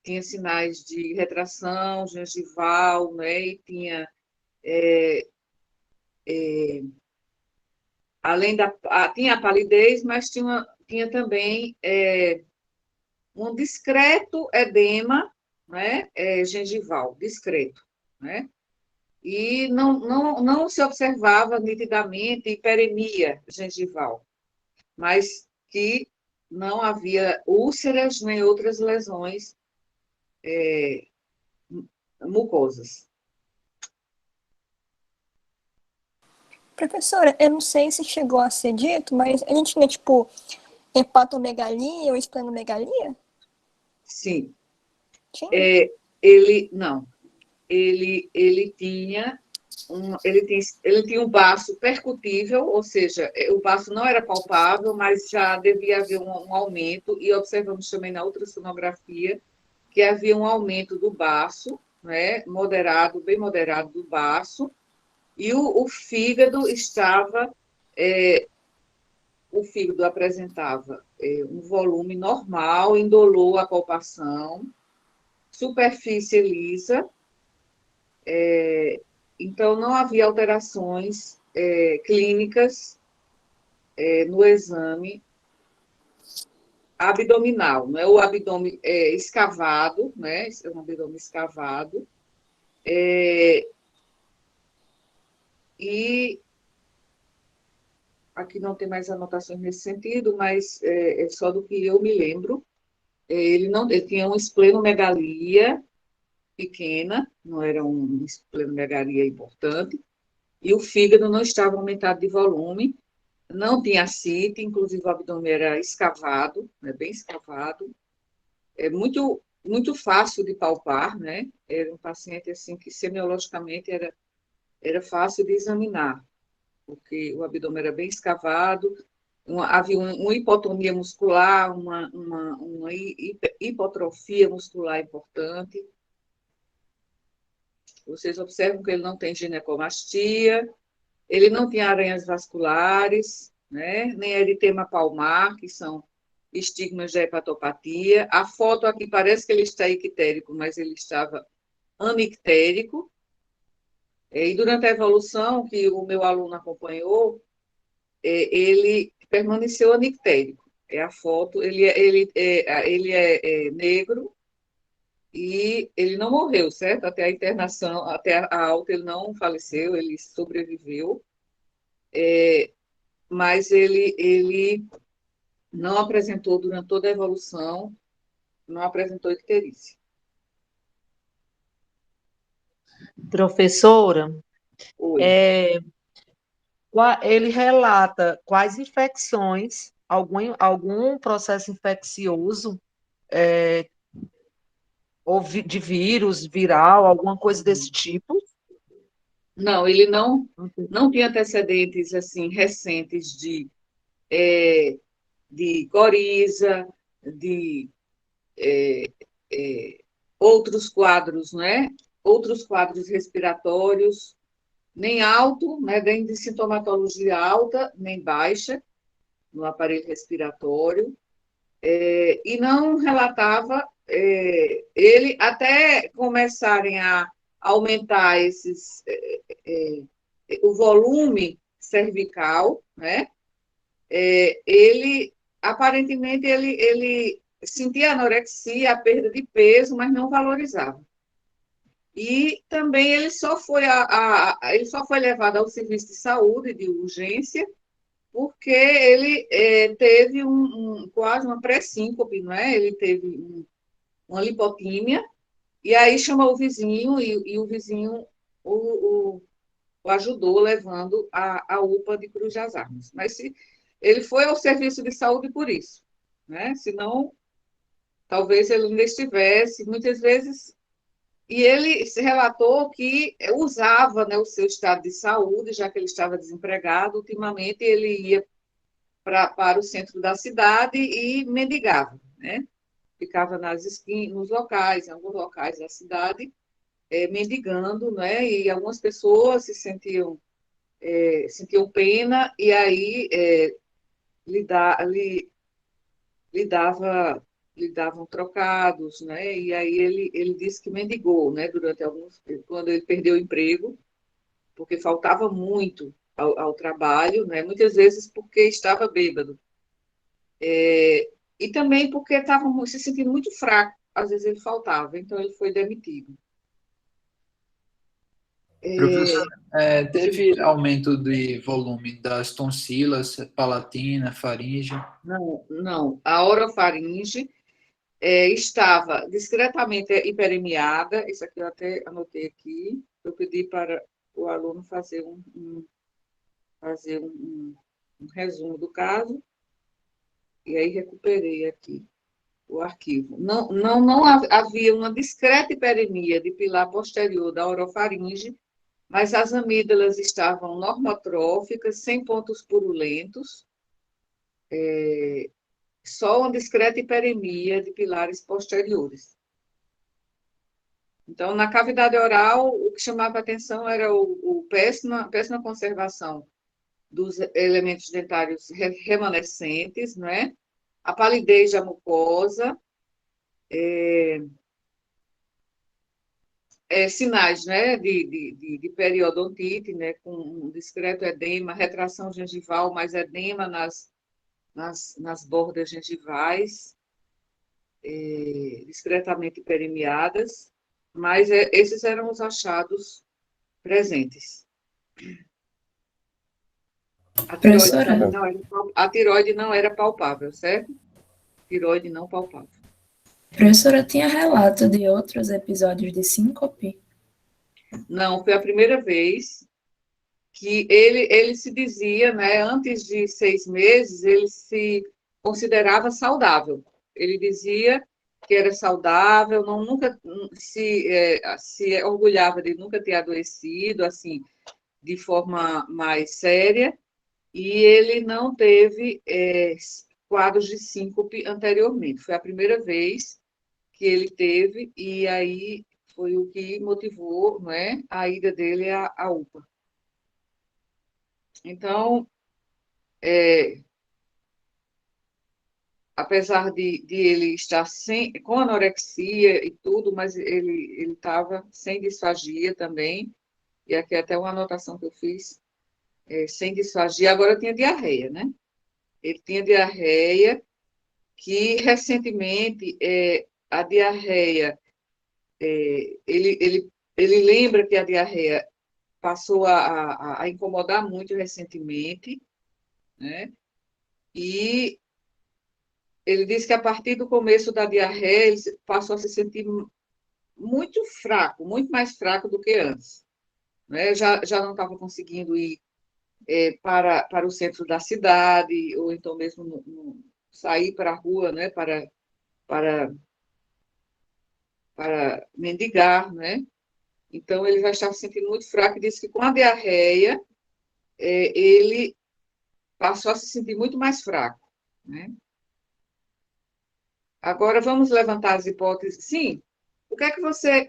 tinha sinais de retração gengival, né, e tinha tinha a palidez, mas tinha também um discreto edema, né, gengival, discreto, né? E não se observava nitidamente hiperemia gengival, mas que não havia úlceras nem outras lesões mucosas. Professora, eu não sei se chegou a ser dito, mas a gente tinha, tipo, hepatomegalia ou esplenomegalia? Sim. Tinha? Ele tinha ele tinha um baço percutível, ou seja, o baço não era palpável, mas já devia haver um aumento, e observamos também na ultrassonografia que havia um aumento do baço, né, bem moderado do baço, e o fígado apresentava um volume normal, indolor à palpação, superfície lisa, então não havia alterações clínicas no exame abdominal, não é o abdômen escavado, né? É um abdômen escavado. E aqui não tem mais anotações nesse sentido, mas é só do que eu me lembro. Ele tinha uma esplenomegalia pequena, não era uma esplenomegalia importante, e o fígado não estava aumentado de volume, não tinha ascite, inclusive o abdômen era escavado, né, bem escavado, muito, muito fácil de palpar, né? Era um paciente assim que semiologicamente era fácil de examinar, porque o abdômen era bem escavado, havia uma hipotonia muscular, uma hipotrofia muscular importante. Vocês observam que ele não tem ginecomastia, ele não tinha aranhas vasculares, né? Nem eritema palmar, que são estigmas de hepatopatia. A foto aqui parece que ele está ictérico, mas ele estava anictérico. E durante a evolução que o meu aluno acompanhou, ele permaneceu anictérico. É a foto, ele é negro e ele não morreu, certo? Até a internação, até a alta, ele não faleceu, ele sobreviveu, mas ele não apresentou, durante toda a evolução, não apresentou icterícia. Professora, Oi. ele relata quais infecções, algum processo infeccioso, ou de vírus, viral, alguma coisa desse tipo? Não, ele não tinha antecedentes assim recentes de coriza, de outros quadros, né? Outros quadros respiratórios, nem alto, né? Nem de sintomatologia alta, nem baixa no aparelho respiratório, e não relatava ele até começarem a aumentar o volume cervical, né? Ele aparentemente ele sentia anorexia, a perda de peso, mas não valorizava. E também ele só foi levado ao serviço de saúde de urgência porque ele teve quase uma pré-síncope, não é? Ele teve uma lipotímia, e aí chamou o vizinho, e o vizinho o ajudou, levando a UPA de Cruz das Armas. Mas ele foi ao serviço de saúde por isso, né? Senão, talvez ele ainda estivesse, muitas vezes. E ele se relatou que usava, né, o seu estado de saúde, já que ele estava desempregado, ultimamente ele ia para o centro da cidade e mendigava, né? Ficava nas esquinas, nos locais, em alguns locais da cidade, mendigando, né? E algumas pessoas se sentiam pena e aí lhe davam trocados, né? E aí ele disse que mendigou, né? Quando ele perdeu o emprego, porque faltava muito ao trabalho, né? Muitas vezes porque estava bêbado. E também porque estava se sentindo muito fraco, às vezes ele faltava, então ele foi demitido. Professor, teve aumento de volume das tonsilas, palatina, faringe? Não. A orofaringe estava discretamente hiperemiada, isso aqui eu até anotei aqui, eu pedi para o aluno fazer um resumo do caso, e aí recuperei aqui o arquivo. Não havia uma discreta hiperemia de pilar posterior da orofaringe, mas as amígdalas estavam normotróficas, sem pontos purulentos, só uma discreta hiperemia de pilares posteriores. Então, na cavidade oral, o que chamava a atenção era o péssima conservação dos elementos dentários remanescentes, não é? A palidez da mucosa, sinais, né, de periodontite, né, com um discreto edema, retração gengival, mas edema nas bordas gengivais, discretamente permeadas, mas esses eram os achados presentes. Professora? A tireoide não era palpável, certo? Tireoide não palpável. Professora, tinha relato de outros episódios de síncope? Não, foi a primeira vez que ele se dizia, né, antes de 6 meses, ele se considerava saudável. Ele dizia que era saudável, nunca se orgulhava de nunca ter adoecido, assim, de forma mais séria, e ele não teve quadros de síncope anteriormente. Foi a primeira vez que ele teve, e aí foi o que motivou, não é, a ida dele à UPA. Então, apesar de ele estar com anorexia e tudo, mas ele estava sem disfagia também, e aqui até uma anotação que eu fiz, sem disfagia, agora tinha diarreia, né? Ele tinha diarreia, que recentemente a diarreia, ele lembra que a diarreia passou a incomodar muito recentemente, né? E ele disse que a partir do começo da diarreia, ele passou a se sentir muito fraco, muito mais fraco do que antes, né? Já não estava conseguindo ir para o centro da cidade, ou então mesmo sair para a rua, né? Para mendigar, né? Então, ele já estava se sentindo muito fraco e disse que com a diarreia, ele passou a se sentir muito mais fraco, né? Agora, vamos levantar as hipóteses. Sim, o que é que você,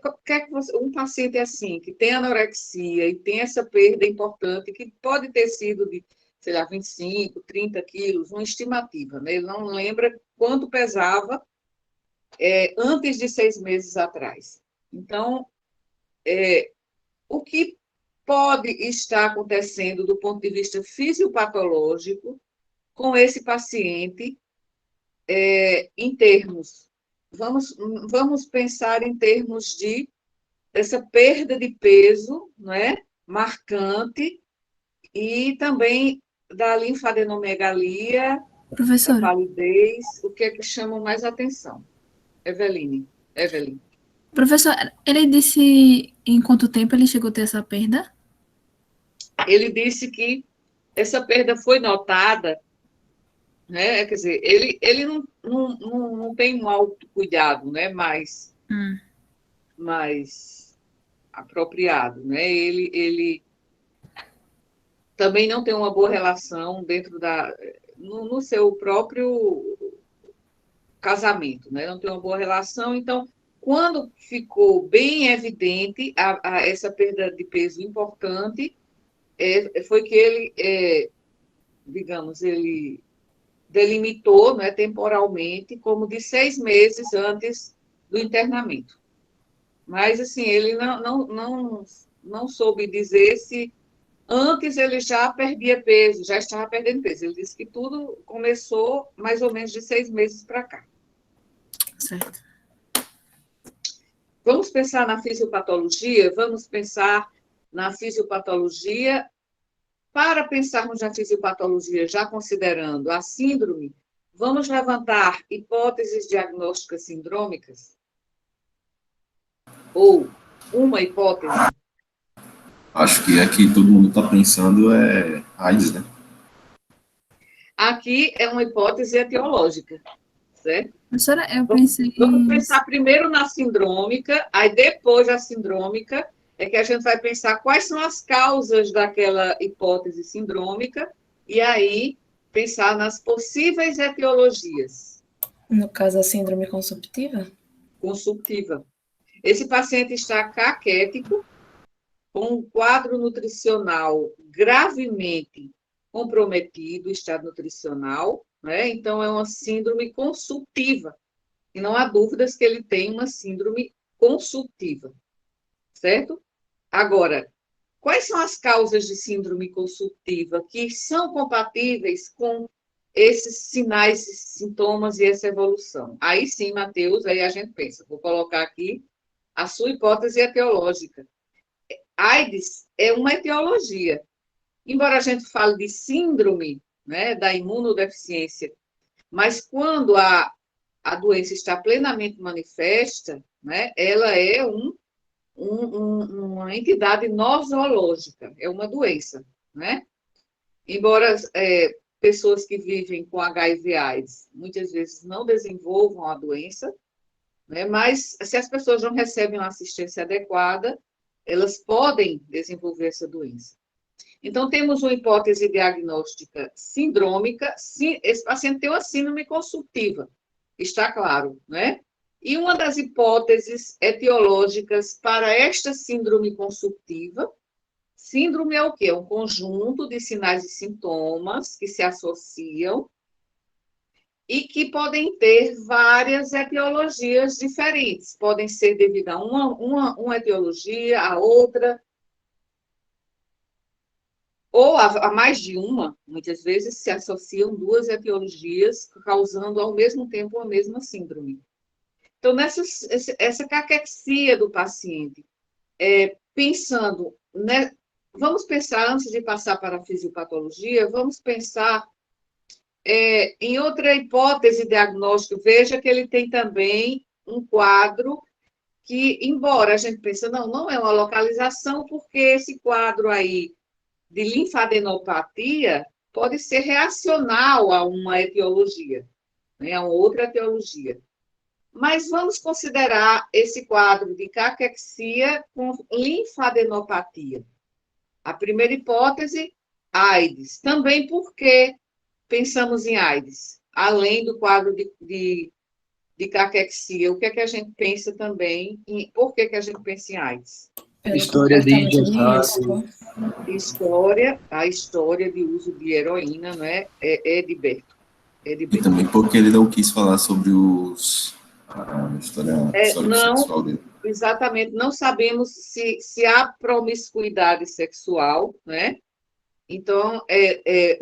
um paciente assim, que tem anorexia e tem essa perda importante, que pode ter sido de, sei lá, 25, 30 quilos, uma estimativa, né? Ele não lembra quanto pesava antes de 6 meses atrás. Então, o que pode estar acontecendo do ponto de vista fisiopatológico com esse paciente em termos, vamos pensar em termos dessa perda de peso, não é? Marcante, e também da linfadenomegalia, da Professora, palidez, o que é que chama mais atenção? Eveline. professor, ele disse em quanto tempo ele chegou a ter essa perda? Ele disse que essa perda foi notada, né? Quer dizer, ele não tem um autocuidado, né? mais apropriado, né? Ele também não tem uma boa relação no seu próprio casamento, né? Não tem uma boa relação, então, quando ficou bem evidente essa perda de peso importante, foi que ele, digamos, ele delimitou, né, temporalmente como de 6 meses antes do internamento. Mas, assim, ele não soube dizer se antes ele já perdia peso, já estava perdendo peso. Ele disse que tudo começou mais ou menos de 6 meses para cá. Certo. Vamos pensar na fisiopatologia? Vamos pensar na fisiopatologia. Para pensarmos na fisiopatologia, já considerando a síndrome, vamos levantar hipóteses diagnósticas sindrômicas? Ou uma hipótese? Acho que aqui todo mundo está pensando AIDS, né? Aqui é uma hipótese etiológica, certo? Professora, eu pensei Vamos pensar primeiro na sindrômica, aí depois da sindrômica é que a gente vai pensar quais são as causas daquela hipótese sindrômica e aí pensar nas possíveis etiologias. no caso, a síndrome consumptiva? Consumptiva. Esse paciente está caquético, com um quadro nutricional gravemente comprometido, estado nutricional, né? Então, é uma síndrome consumptiva. E não há dúvidas que ele tem uma síndrome consumptiva, certo? Agora, quais são as causas de síndrome consumptiva que são compatíveis com esses sinais, sintomas e essa evolução. Aí sim, Matheus, aí a gente pensa, vou colocar aqui a sua hipótese etiológica. AIDS é uma etiologia. Embora a gente fale de síndrome, né, da imunodeficiência, mas quando a doença está plenamente manifesta, né, ela é uma entidade nosológica, é uma doença, né? Embora pessoas que vivem com HIV/AIDS muitas vezes não desenvolvam a doença, né, mas se as pessoas não recebem uma assistência adequada, elas podem desenvolver essa doença. Então, temos uma hipótese diagnóstica sindrômica, esse paciente tem uma síndrome consultiva, está claro, né? E uma das hipóteses etiológicas para esta síndrome consultiva, síndrome é o quê? É um conjunto de sinais e sintomas que se associam e que podem ter várias etiologias diferentes. Podem ser devido a uma etiologia, a outra, ou a mais de uma. Muitas vezes se associam duas etiologias, causando ao mesmo tempo a mesma síndrome. Então, essa caquexia do paciente, pensando, né, vamos pensar, antes de passar para a fisiopatologia, vamos pensar em outra hipótese diagnóstica. Veja que ele tem também um quadro que, embora a gente pense, não é uma localização, porque esse quadro aí de linfadenopatia pode ser reacional a uma etiologia, né, a uma outra etiologia. Mas vamos considerar esse quadro de caquexia com linfadenopatia. A primeira hipótese, AIDS. Também porque pensamos em AIDS, além do quadro de caquexia. O que é que a gente pensa também? Por que a gente pensa em AIDS? História de injetar. A história de uso de heroína, não é? Edberto. E também porque ele não quis falar sobre a história sexual dele. Exatamente, não sabemos se há promiscuidade sexual, né? Então,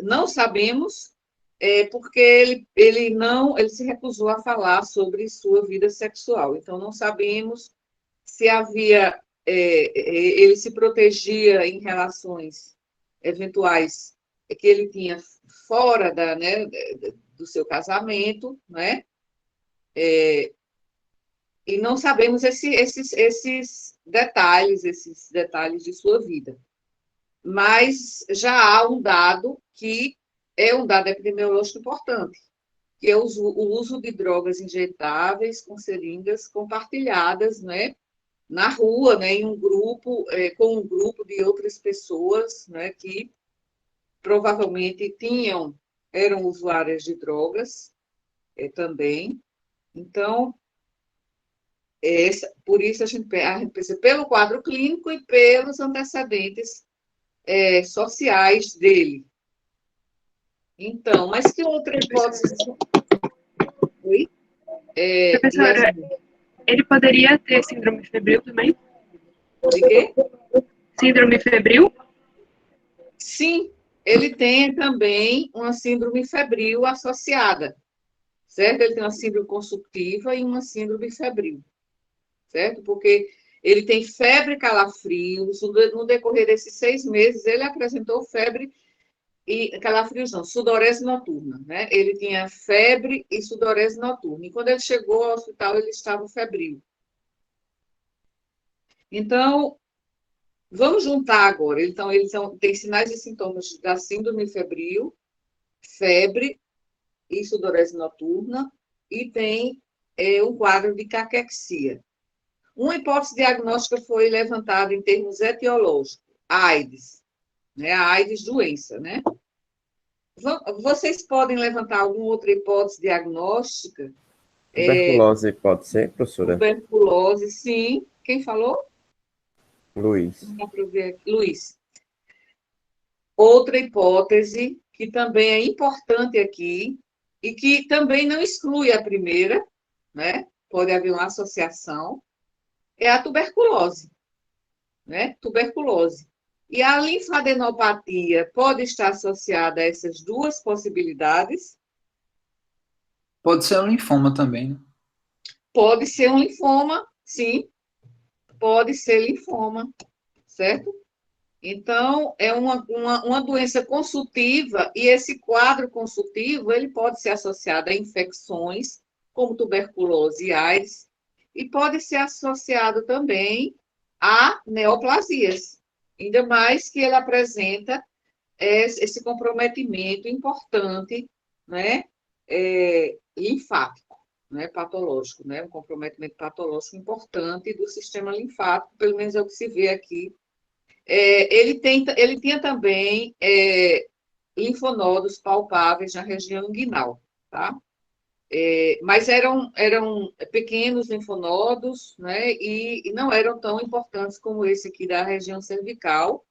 não sabemos, porque ele se recusou a falar sobre sua vida sexual. Então, não sabemos se havia, ele se protegia em relações eventuais que ele tinha fora do seu casamento, né? E não sabemos esses detalhes de sua vida. Mas já há um dado que é um dado epidemiológico importante, que é o uso de drogas injetáveis com seringas compartilhadas, né, na rua, né, em um grupo, com um grupo de outras pessoas, né, que provavelmente eram usuárias de drogas também. Então, por isso a gente pensa pelo quadro clínico e pelos antecedentes sociais dele. Então, mas que outra hipótese? Oi? Professora, ele poderia ter síndrome febril também? De quê? Síndrome febril? Sim, ele tem também uma síndrome febril associada, certo? Ele tem uma síndrome consultiva e uma síndrome febril, certo? Porque ele tem febre e calafrios. No decorrer desses 6 meses, ele apresentou febre e calafrios não, sudorese noturna, né? Ele tinha febre e sudorese noturna. E quando ele chegou ao hospital, ele estava febril. Então, vamos juntar agora. Então, ele tem sinais e sintomas da síndrome febril, febre e sudorese noturna, e tem um quadro de caquexia. Uma hipótese diagnóstica foi levantada em termos etiológicos, AIDS, né? A AIDS doença, né? Vocês podem levantar alguma outra hipótese diagnóstica? Tuberculose pode ser, professora? Tuberculose, sim. Quem falou? Luiz. Luiz. Outra hipótese que também é importante aqui e que também não exclui a primeira, né? Pode haver uma associação, é a tuberculose, né? Tuberculose. E a linfadenopatia pode estar associada a essas duas possibilidades, Pode ser um linfoma também, né? Pode ser um linfoma, sim, pode ser linfoma, certo? Então, é uma doença consultiva, e esse quadro consultivo, ele pode ser associado a infecções, como tuberculose e AIDS, e pode ser associado também a neoplasias, ainda mais que ele apresenta esse comprometimento importante, né, linfático, né, patológico, né, um comprometimento patológico importante do sistema linfático, pelo menos é o que se vê aqui. Ele tinha também linfonodos palpáveis na região inguinal, tá? Mas eram pequenos linfonodos, né? E não eram tão importantes como esse aqui da região cervical,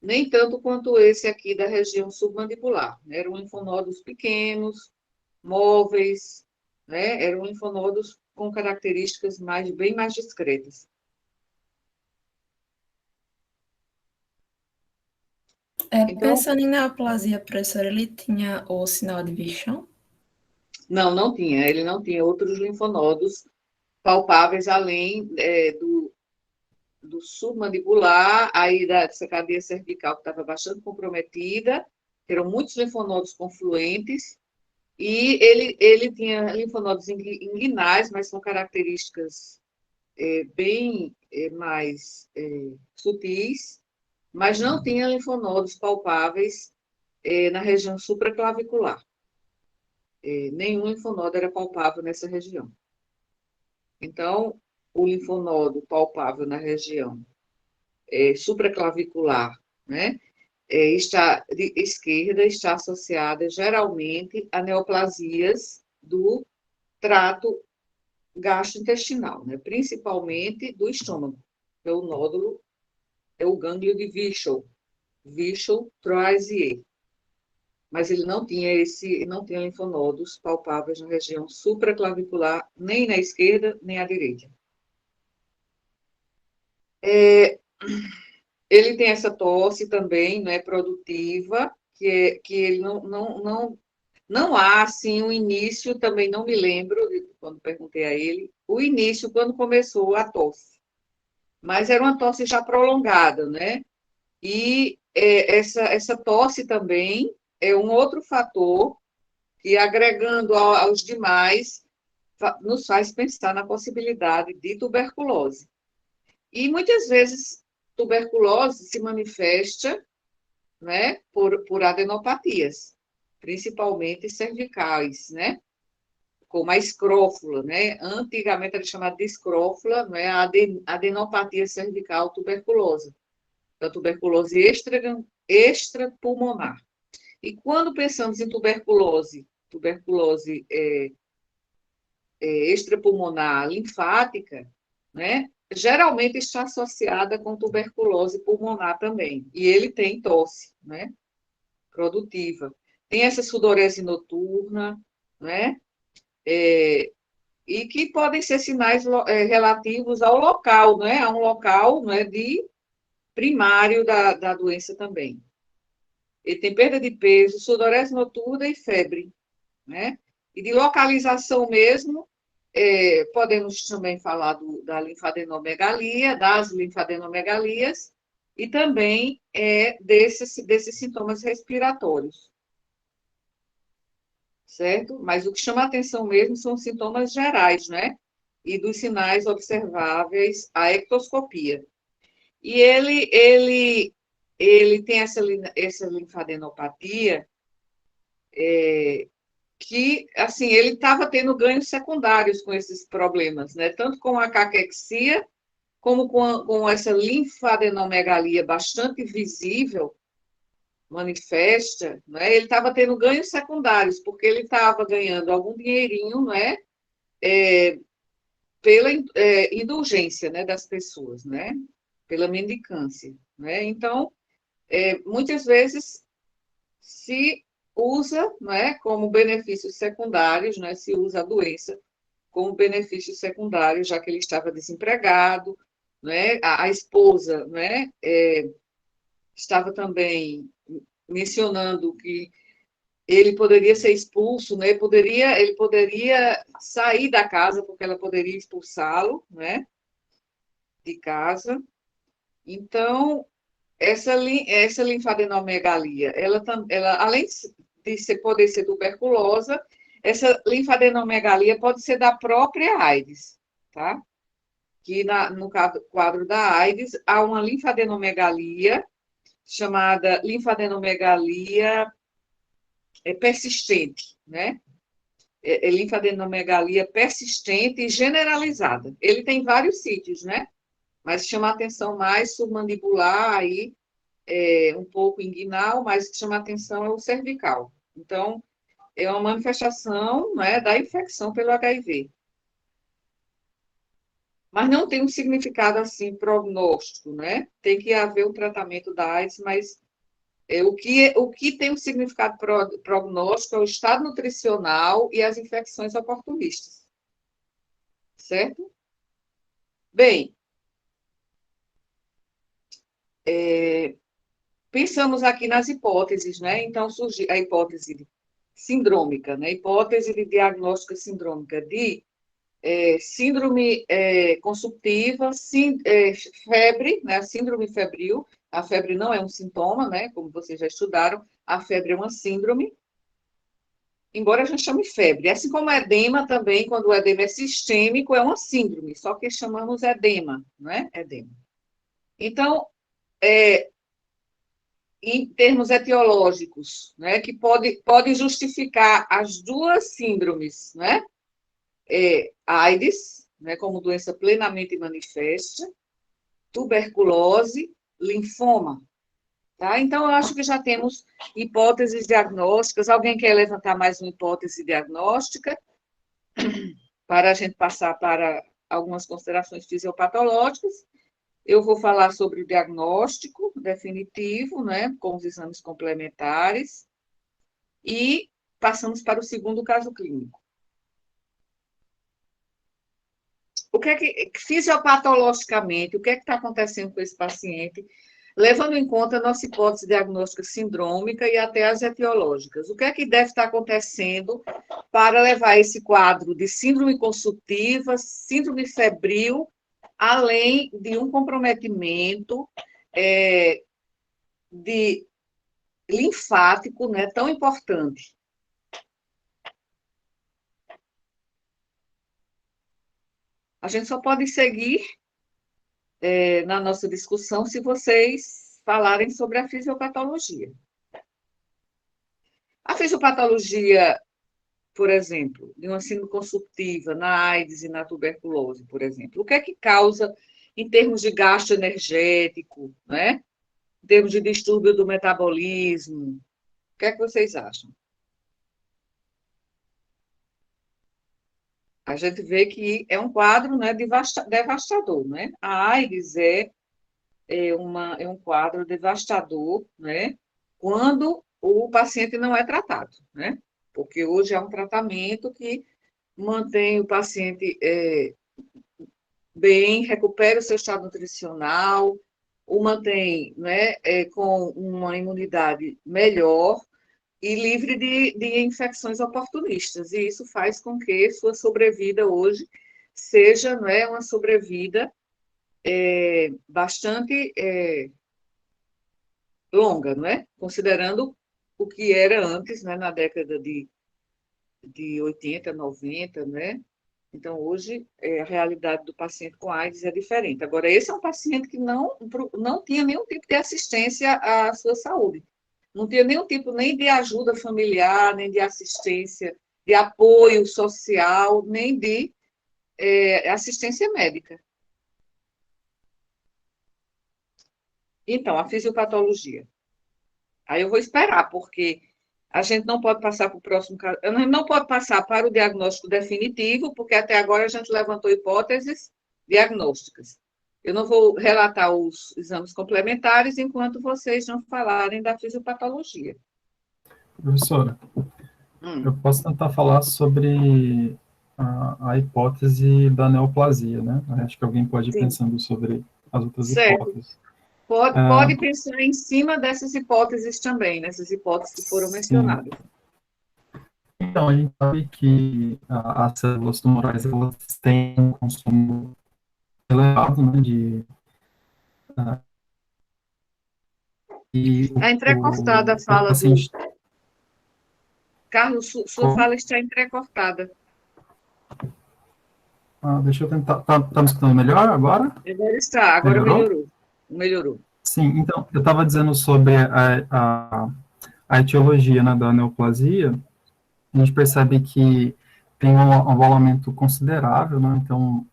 nem tanto quanto esse aqui da região submandibular, né? Eram linfonodos pequenos, móveis, né? Eram linfonodos com características bem mais discretas. Então, Pensando em neoplasia, professora, ele tinha o sinal de Vichon? não tinha. Ele não tinha outros linfonodos palpáveis além do submandibular, aí dessa cadeia cervical que estava bastante comprometida, eram muitos linfonodos confluentes, e ele tinha linfonodos inguinais, mas com características bem mais sutis, mas não tinha linfonodos palpáveis na região supraclavicular. Nenhum linfonodo era palpável nessa região. Então, o linfonodo palpável na região supraclavicular, né, esquerda, está associada geralmente a neoplasias do trato gastrointestinal, né, principalmente do estômago. É o nódulo, é o gânglio de Virchow-Troisier. Mas ele não tinha linfonodos palpáveis na região supraclavicular, nem na esquerda, nem à direita. Ele tem essa tosse também, né, produtiva, que ele não há, assim, um início, também não me lembro, quando perguntei a ele, o início, quando começou a tosse. Mas era uma tosse já prolongada, né? E essa tosse também é um outro fator que, agregando aos demais, nos faz pensar na possibilidade de tuberculose. E muitas vezes tuberculose se manifesta, né, por adenopatias, principalmente cervicais, né, como a escrófula, né, antigamente era chamada de escrófula, né, a adenopatia cervical tuberculosa, a tuberculose extrapulmonar. E quando pensamos em tuberculose extrapulmonar linfática, né, geralmente está associada com tuberculose pulmonar também. E ele tem tosse, né, produtiva. Tem essa sudorese noturna, né, e que podem ser sinais relativos ao local, né, a um local, né, de primário da doença também. Ele tem perda de peso, sudorese noturna e febre, né? E de localização mesmo, podemos também falar da linfadenoromegalia, das linfadenomegalias, e também desses sintomas respiratórios. Certo? Mas o que chama a atenção mesmo são os sintomas gerais, né? E dos sinais observáveis à ectoscopia. E ele tem essa linfadenopatia que, assim, ele estava tendo ganhos secundários com esses problemas, né? Tanto com a caquexia, como com essa linfadenomegalia bastante visível, manifesta, né? Ele estava tendo ganhos secundários, porque ele estava ganhando algum dinheirinho, né? Pela indulgência, né, das pessoas, né? Pela mendicância, né? Então, muitas vezes se usa, né, como benefícios secundários, né, se usa a doença como benefício secundário, já que ele estava desempregado, né, a esposa, né, estava também mencionando que ele poderia ser expulso, né? Ele poderia sair da casa, porque ela poderia expulsá-lo, né? De casa. Então, essa linfadenomegalia, ela além de poder ser tuberculosa, essa linfadenomegalia pode ser da própria AIDS, tá? Que no quadro da AIDS há uma linfadenomegalia chamada linfadenomegalia persistente, né? Linfadenomegalia persistente e generalizada. Ele tem vários sítios, né? Mas chama a atenção mais submandibular, aí, um pouco inguinal, mas que chama a atenção é o cervical. Então, é uma manifestação, né, da infecção pelo HIV. Mas não tem um significado, assim, prognóstico, né? Tem que haver um tratamento da AIDS, mas o que tem um significado prognóstico é o estado nutricional e as infecções oportunistas. Certo? Bem, pensamos aqui nas hipóteses, né? Então, surge a hipótese sindrômica, né? Hipótese de diagnóstica sindrômica de síndrome consumptiva, febre, né? A síndrome febril. A febre não é um sintoma, né? Como vocês já estudaram, a febre é uma síndrome, embora a gente chame febre. Assim como edema também, quando o edema é sistêmico, é uma síndrome, só que chamamos edema, não é? Edema. Então, em termos etiológicos, né, que pode justificar as duas síndromes, né? AIDS, né, como doença plenamente manifesta, tuberculose, linfoma. Tá? Então, eu acho que já temos hipóteses diagnósticas. Alguém quer levantar mais uma hipótese diagnóstica para a gente passar para algumas considerações fisiopatológicas? Eu vou falar sobre o diagnóstico definitivo, né, com os exames complementares, e passamos para o segundo caso clínico. O que é que, fisiopatologicamente, o que é que está acontecendo com esse paciente, levando em conta a nossa hipótese diagnóstica sindrômica e até as etiológicas? O que é que deve estar acontecendo para levar esse quadro de síndrome consumptiva, síndrome febril, além de um comprometimento de linfático, né, tão importante? A gente só pode seguir na nossa discussão se vocês falarem sobre a fisiopatologia. A fisiopatologia, por exemplo, de uma síndrome consumptiva na AIDS e na tuberculose, por exemplo, o que é que causa em termos de gasto energético, né? Em termos de distúrbio do metabolismo? O que é que vocês acham? A gente vê que é um quadro, né, devastador, né? A AIDS é um quadro devastador, né, quando o paciente não é tratado, né? Porque hoje há um tratamento que mantém o paciente bem, recupera o seu estado nutricional, o mantém, né, com uma imunidade melhor e livre de infecções oportunistas. E isso faz com que sua sobrevida hoje seja, não é, uma sobrevida bastante longa, não é? Considerando o que era antes, né, na década de 80, 90, né? Então, hoje, a realidade do paciente com AIDS é diferente. Agora, esse é um paciente que não tinha nenhum tipo de assistência à sua saúde. Não tinha nenhum tipo nem de ajuda familiar, nem de assistência, de apoio social, nem de assistência médica. Então, a fisiopatologia. Aí eu vou esperar, porque a gente não pode passar para o próximo caso, não pode passar para o diagnóstico definitivo, porque até agora a gente levantou hipóteses diagnósticas. Eu não vou relatar os exames complementares enquanto vocês não falarem da fisiopatologia. Professora, eu posso tentar falar sobre a hipótese da neoplasia, né? Acho que alguém pode ir pensando sobre as outras hipóteses. Pode pensar em cima dessas hipóteses também, nessas hipóteses que foram mencionadas. Então, a gente sabe que as células tumorais, elas têm um consumo elevado, né, e Está entrecortada a o fala do... paciente... Carlos, sua fala está entrecortada. Deixa eu tentar... Tá me escutando melhor agora? Agora está, agora melhorou. Sim, então, eu estava dizendo sobre a etiologia, né, da neoplasia. A gente percebe que tem um avalamento considerável, né, então,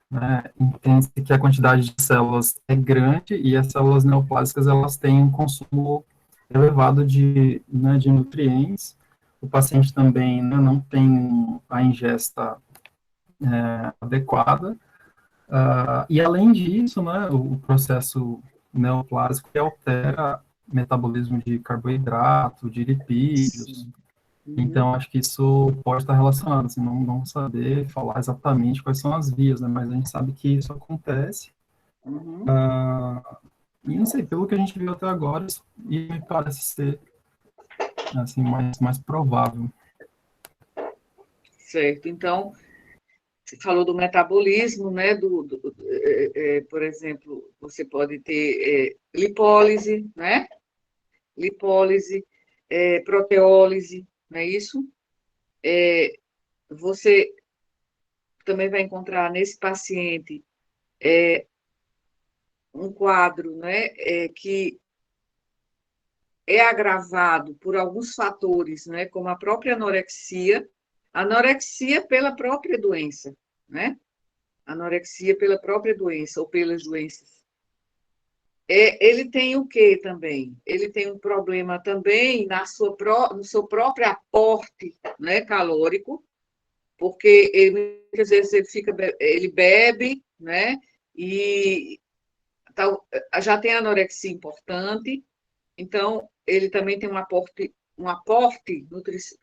né, entende-se que a quantidade de células é grande e as células neoplásicas, elas têm um consumo elevado né, de nutrientes. O paciente também, né, não tem a ingesta adequada. E além disso, né, o processo neoplásico altera o metabolismo de carboidrato, de lipídios. Então, acho que isso pode estar relacionado, assim, não saber falar exatamente quais são as vias, né, mas a gente sabe que isso acontece. E não sei, pelo que a gente viu até agora, isso me parece ser assim, mais provável. Certo, então, você falou do metabolismo, né, por exemplo, você pode ter lipólise, né, proteólise, não é isso? Você também vai encontrar nesse paciente um quadro, né, que é agravado por alguns fatores, né, como a própria anorexia pela própria doença, né? Anorexia pela própria doença ou pelas doenças. Ele tem o quê também? Ele tem um problema também no seu próprio aporte, né, calórico, porque muitas vezes ele bebe, né, e já tem anorexia importante, então ele também tem um aporte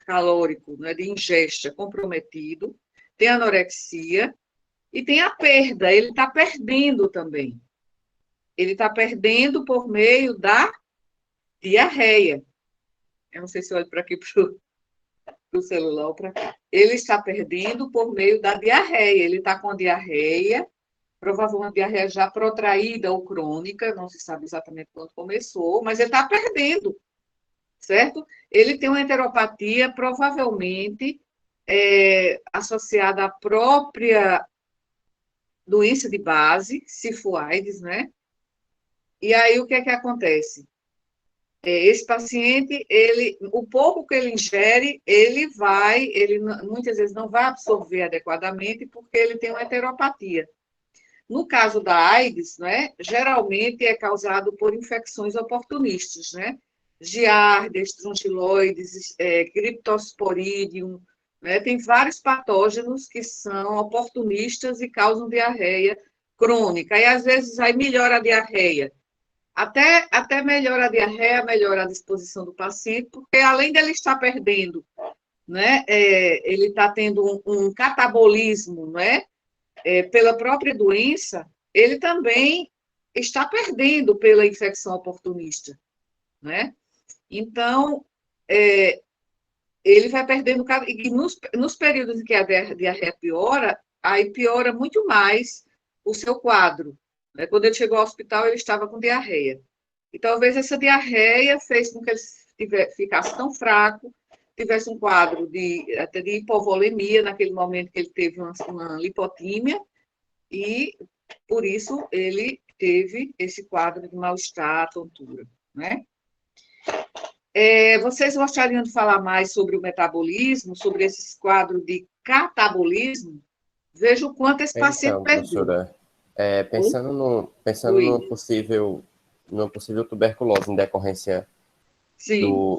calórico, né, de ingesta comprometido, tem anorexia e tem a perda, ele está perdendo também. Ele está perdendo por meio da diarreia. Eu não sei se eu olho para aqui para o celular ou para cá. Ele está perdendo por meio da diarreia. Ele está com diarreia, provavelmente diarreia já protraída ou crônica, não se sabe exatamente quando começou, mas ele está perdendo, certo? Ele tem uma enteropatia, provavelmente associada à própria doença de base, se for AIDS, né? E aí, o que é que acontece? Esse paciente, o pouco que ele ingere, ele muitas vezes não vai absorver adequadamente porque ele tem uma heteropatia. No caso da AIDS, né, geralmente é causado por infecções oportunistas, né? Giardia, estrontiloides, Cryptosporidium, né? Tem vários patógenos que são oportunistas e causam diarreia crônica. E às vezes aí melhora a diarreia. Até melhora a diarreia, melhora a disposição do paciente, porque além dele estar perdendo, né, ele está tendo um catabolismo, né, pela própria doença, ele também está perdendo pela infecção oportunista, né? Então, ele vai perdendo, e nos períodos em que a diarreia piora, aí piora muito mais o seu quadro. Quando ele chegou ao hospital, ele estava com diarreia. E talvez essa diarreia fez com que ele ficasse tão fraco, tivesse um quadro até de hipovolemia, naquele momento que ele teve uma lipotímia, e, por isso, ele teve esse quadro de mal-estar, tontura, né? Vocês gostariam de falar mais sobre o metabolismo, sobre esse quadro de catabolismo? Veja o quanto esse paciente perdeu. Professora, pensando numa possível tuberculose em decorrência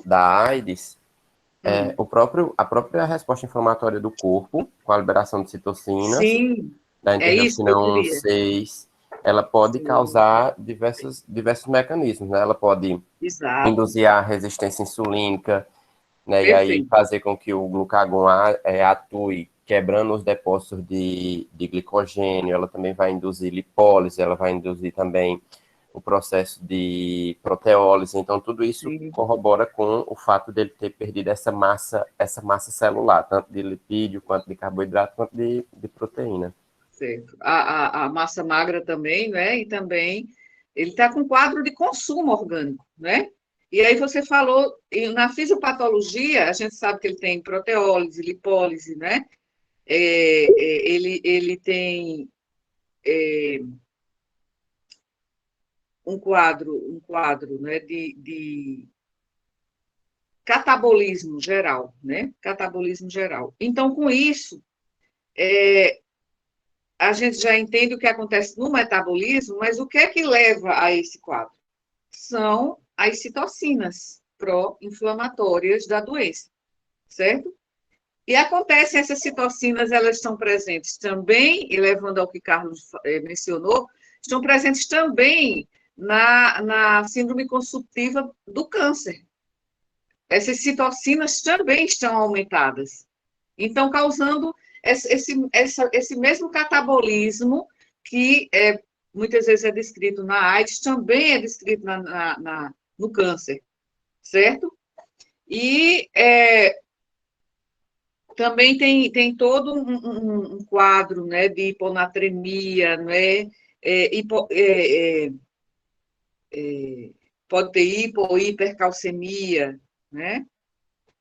da AIDS, a própria resposta inflamatória do corpo, com a liberação de citocinas, da interleucina 1, 6, ela pode causar diversos mecanismos, né? Ela pode induzir a resistência insulínica, né? E aí fazer com que o glucagon atue quebrando os depósitos de glicogênio. Ela também vai induzir lipólise, ela vai induzir também o processo de proteólise. Então, tudo isso corrobora com o fato dele ter perdido essa massa celular, tanto de lipídio, quanto de carboidrato, quanto de proteína. Certo. A massa magra também, né? E também ele está com quadro de consumo orgânico, né? E aí você falou, na fisiopatologia, a gente sabe que ele tem proteólise, lipólise, né? Ele tem um quadro, né, de catabolismo geral, né? Catabolismo geral. Então, com isso, a gente já entende o que acontece no metabolismo, mas o que é que leva a esse quadro? São as citocinas pró-inflamatórias da doença, certo? E acontecem essas citocinas, elas estão presentes também, e levando ao que Carlos mencionou, estão presentes também na síndrome consumptiva do câncer. Essas citocinas também estão aumentadas. Então, causando esse mesmo catabolismo que muitas vezes é descrito na AIDS, também é descrito no câncer, certo? E também tem todo um quadro, né, de hiponatremia, né, pode ter hipo ou hipercalcemia, né?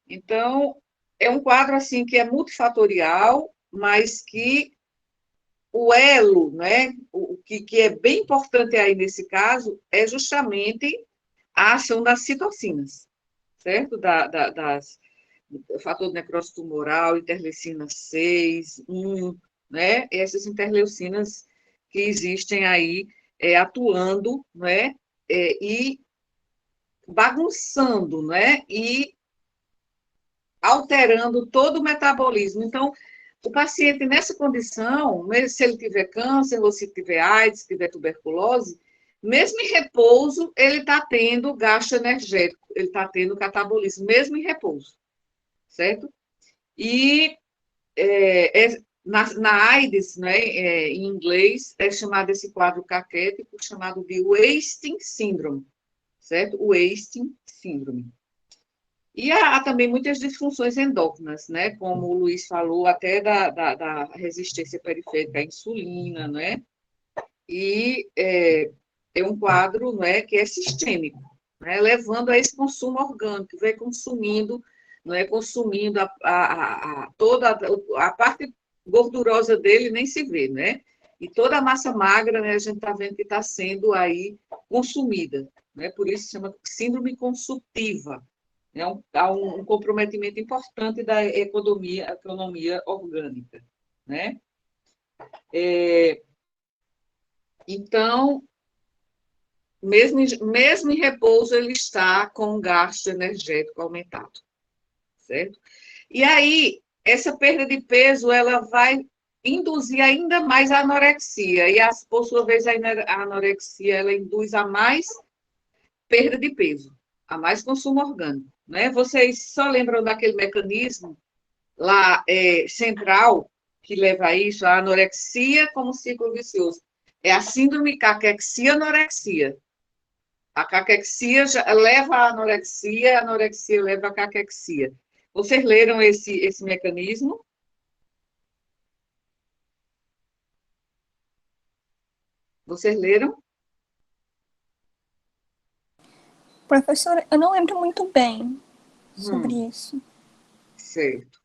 Então, é um quadro assim que é multifatorial, mas que o elo, né, o que é bem importante aí nesse caso, é justamente a ação das citocinas, certo? O fator de necrose tumoral, interleucina 6, 1, né? Essas interleucinas que existem aí atuando, né? E bagunçando, né? E alterando todo o metabolismo. Então, o paciente nessa condição, mesmo se ele tiver câncer, ou se tiver AIDS, se tiver tuberculose, mesmo em repouso, ele está tendo gasto energético, ele está tendo catabolismo, mesmo em repouso, certo? E na AIDS, né, em inglês, é chamado esse quadro caquético, chamado de wasting syndrome, certo? Wasting syndrome. E há também muitas disfunções endócrinas, né? Como o Luiz falou, até da resistência periférica à insulina, né? E é um quadro, né, que é sistêmico, né? Levando a esse consumo orgânico, vai consumindo, né, consumindo toda a parte gordurosa dele nem se vê, né? E toda a massa magra, né, a gente está vendo que está sendo aí consumida, né? Por isso se chama síndrome consumptiva. Há um comprometimento importante da economia orgânica, né? Então, mesmo em repouso, ele está com um gasto energético aumentado, certo? E aí, essa perda de peso, ela vai induzir ainda mais a anorexia, e, por sua vez, a anorexia, ela induz a mais perda de peso, a mais consumo orgânico, né? Vocês só lembram daquele mecanismo lá central que leva a isso, a anorexia como ciclo vicioso. É a síndrome caquexia-anorexia. A caquexia leva à anorexia, a anorexia leva à caquexia. Vocês leram esse mecanismo? Vocês leram? Professora, eu não lembro muito bem sobre isso. Certo.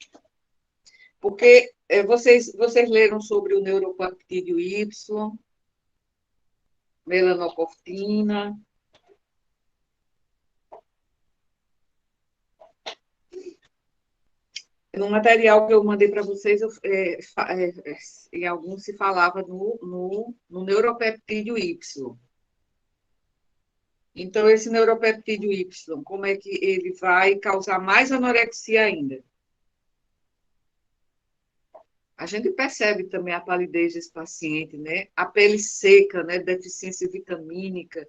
Porque vocês leram sobre o neuropeptídeo Y, melanocortina. No material que eu mandei para vocês, em alguns se falava no neuropeptídeo Y. Então, esse neuropeptídeo Y, como é que ele vai causar mais anorexia ainda? A gente percebe também a palidez desse paciente, né? A pele seca, né? Deficiência vitamínica.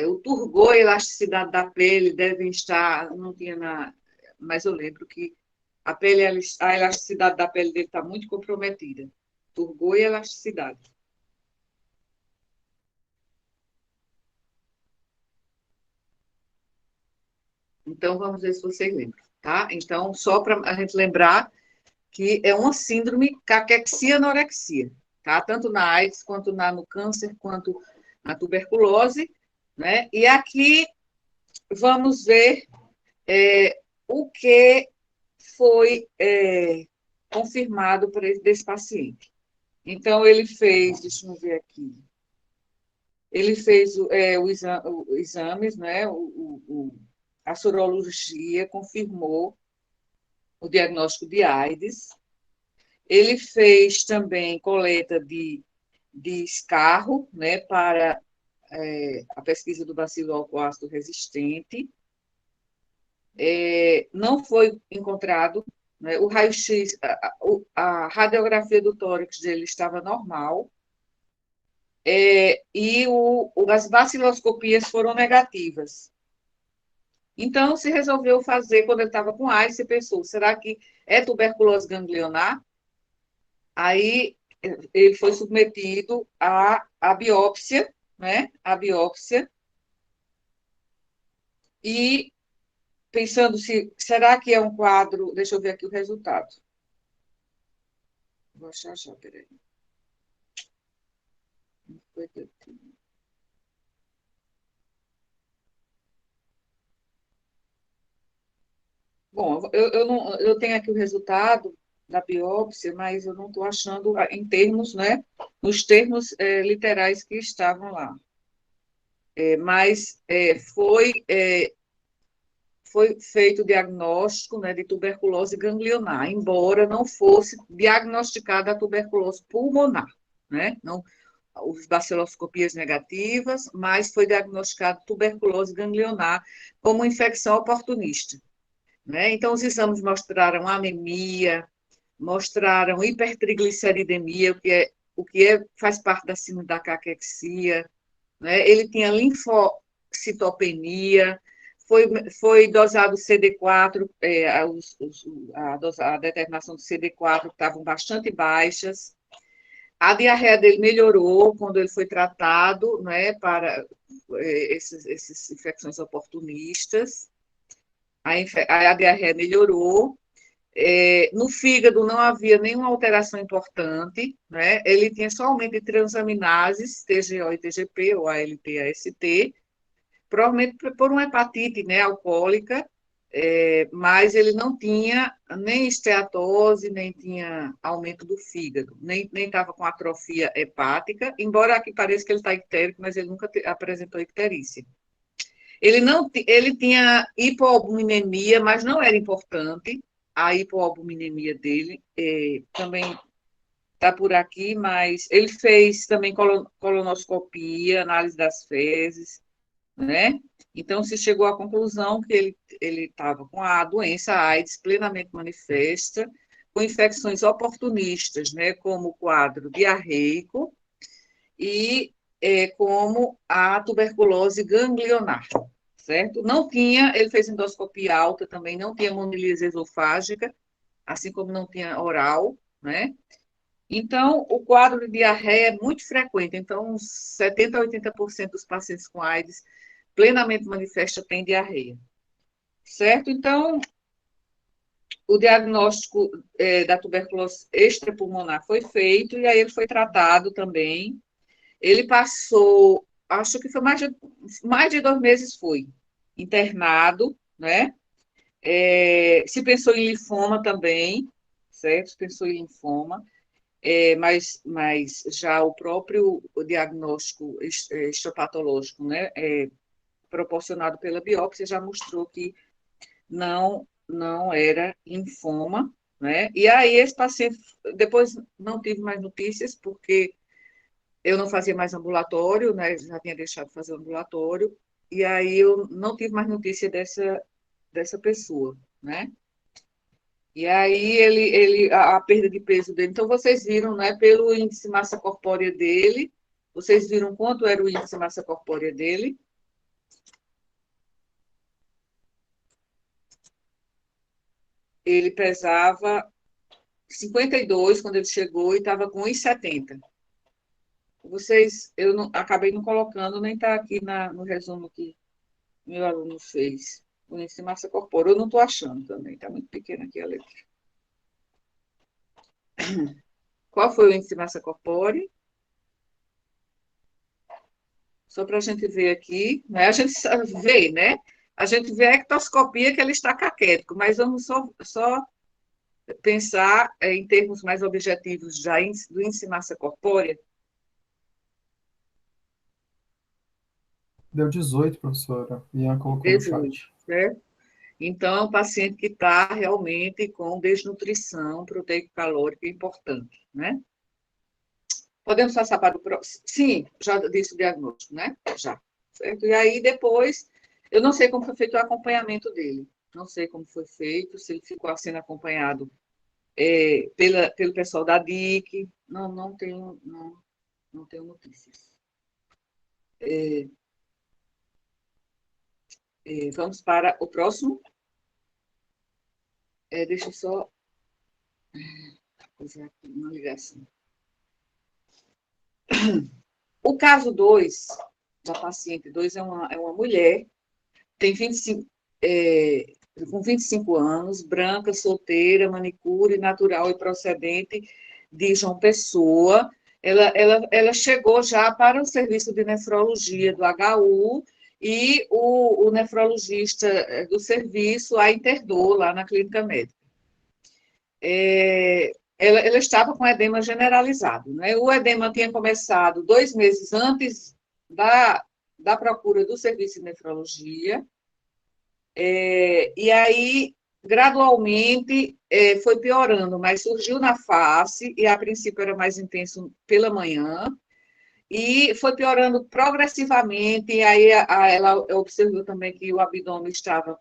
O turgor e a elasticidade da pele devem estar, não tinha mas eu lembro que a elasticidade da pele dele está muito comprometida. Turgor e elasticidade. Então, vamos ver se vocês lembram, tá? Então, só para a gente lembrar que é uma síndrome caquexia-anorexia, tá? Tanto na AIDS, quanto no câncer, quanto na tuberculose, né? E aqui vamos ver o que foi confirmado para desse paciente. Então, ele fez, deixa eu ver aqui, ele fez exames, né? A sorologia confirmou o diagnóstico de AIDS. Ele fez também coleta de escarro, né, para a pesquisa do bacilo alcoácido resistente. Não foi encontrado, né, o raio-x, a radiografia do tórax dele estava normal, e as baciloscopias foram negativas. Então, se resolveu fazer, quando ele estava com AIDS, você pensou, será que é tuberculose ganglionar? Aí, ele foi submetido à biópsia, né? A biópsia. E pensando será que é um quadro... Deixa eu ver aqui o resultado. Vou achar já, peraí. Bom, eu tenho aqui o resultado da biópsia, mas eu não estou achando em termos, né, nos termos literais que estavam lá. Mas foi feito o diagnóstico, né, de tuberculose ganglionar, embora não fosse diagnosticada a tuberculose pulmonar, né? Não, os baciloscopias negativas, mas foi diagnosticado tuberculose ganglionar como infecção oportunista, né? Então, os exames mostraram anemia, mostraram hipertrigliceridemia, faz parte da síndrome da caquexia, né? Ele tinha linfocitopenia, foi dosado CD4, a determinação do CD4 estavam bastante baixas. A diarreia dele melhorou quando ele foi tratado, né, para essas infecções oportunistas. A diarreia melhorou. No fígado não havia nenhuma alteração importante, né? Ele tinha só aumento de transaminases, TGO e TGP, ou ALT e AST, provavelmente por uma hepatite, né, alcoólica, mas ele não tinha nem esteatose, nem tinha aumento do fígado, nem estava com atrofia hepática, embora aqui pareça que ele está ictérico, mas ele nunca apresentou icterícia. Ele tinha hipoalbuminemia, mas não era importante. A hipoalbuminemia dele também está por aqui, mas ele fez também colonoscopia, análise das fezes, né? Então, se chegou à conclusão que ele estava com a doença AIDS plenamente manifesta, com infecções oportunistas, né? Como o quadro diarreico e como a tuberculose ganglionar, certo? Não tinha, ele fez endoscopia alta também, não tinha monilise esofágica, assim como não tinha oral, né? Então, o quadro de diarreia é muito frequente, então, 70% a 80% dos pacientes com AIDS plenamente manifesta têm diarreia, certo? Então, o diagnóstico da tuberculose extrapulmonar foi feito, e aí ele foi tratado também. Ele passou, acho que foi mais de 2 meses foi internado, né? Se pensou em linfoma também, certo? Se pensou em linfoma, mas já o próprio diagnóstico histopatológico, né, proporcionado pela biópsia, já mostrou que não era linfoma, né? E aí esse paciente, depois não tive mais notícias, porque eu não fazia mais ambulatório, né? Já tinha deixado de fazer ambulatório, e aí eu não tive mais notícia dessa pessoa, né? E aí a perda de peso dele, então vocês viram, né, pelo índice de massa corpórea dele, vocês viram quanto era o índice de massa corpórea dele? Ele pesava 52 quando ele chegou e estava com 1,70. Eu acabei não colocando, nem está aqui no resumo que meu aluno fez. O índice de massa corpórea, eu não estou achando também, está muito pequena aqui a letra. Qual foi o índice de massa corpórea? Só para a gente ver aqui, né? A gente vê, né? A gente vê a ectoscopia que ele está caquético, mas vamos só pensar em termos mais objetivos já do índice de massa corpórea. Deu 18, professora. Ian colocou 18, no chat. certo? Então, é um paciente que está realmente com desnutrição proteico-calórica importante, né? Podemos passar para o próximo? Sim, já disse o diagnóstico, né? Já, certo? E aí, depois, eu não sei como foi feito o acompanhamento dele. Não sei como foi feito, se ele ficou sendo acompanhado pelo pessoal da DIC. Não tenho notícias. Vamos para o próximo. Deixa eu só fazer aqui uma ligação. O caso 2, da paciente 2, é uma mulher, tem 25, com 25 anos, branca, solteira, manicure, natural e procedente de João Pessoa. Ela chegou já para o serviço de nefrologia do HU e o nefrologista do serviço a internou lá na clínica médica. Ela estava com edema generalizado, né? O edema tinha começado 2 meses antes da procura do serviço de nefrologia, e aí, gradualmente, foi piorando, mas surgiu na face, e a princípio era mais intenso pela manhã, e foi piorando progressivamente, e aí ela observou também que o abdômen estava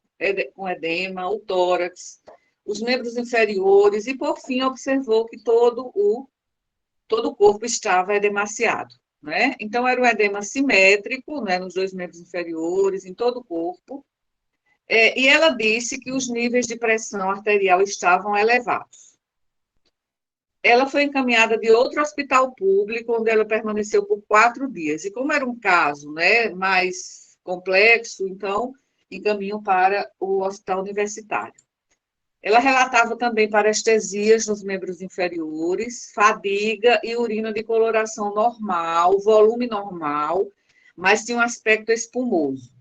com edema, o tórax, os membros inferiores, e por fim observou que todo o corpo estava edemaciado, né? Então, era um edema simétrico, né, nos 2 membros inferiores, em todo o corpo, e ela disse que os níveis de pressão arterial estavam elevados. Ela foi encaminhada de outro hospital público, onde ela permaneceu por 4 dias. E como era um caso, né, mais complexo, então encaminham para o hospital universitário. Ela relatava também parestesias nos membros inferiores, fadiga e urina de coloração normal, volume normal, mas tinha um aspecto espumoso.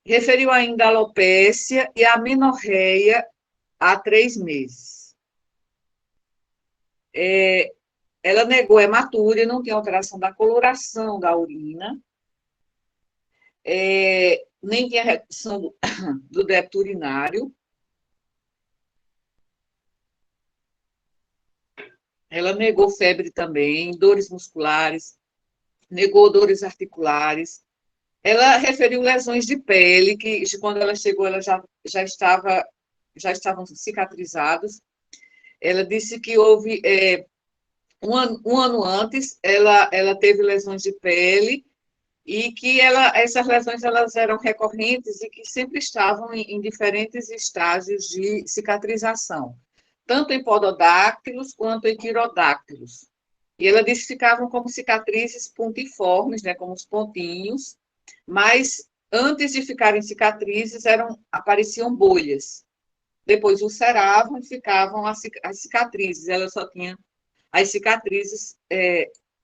Referiu ainda a alopécia e a amenorreia há 3 meses. Ela negou hematúria, não tinha alteração da coloração da urina, nem tinha redução do débito urinário. Ela negou febre também, dores musculares, negou dores articulares. Ela referiu lesões de pele, que quando ela chegou, ela já estavam cicatrizadas. Ela disse que houve, um ano antes, ela teve lesões de pele e que essas lesões elas eram recorrentes e que sempre estavam em diferentes estágios de cicatrização, tanto em pododáctilos quanto em quirodáctilos. E ela disse que ficavam como cicatrizes pontiformes, né, como os pontinhos, mas antes de ficarem cicatrizes, apareciam bolhas. Depois ulceravam e ficavam as cicatrizes. Ela só tinha as cicatrizes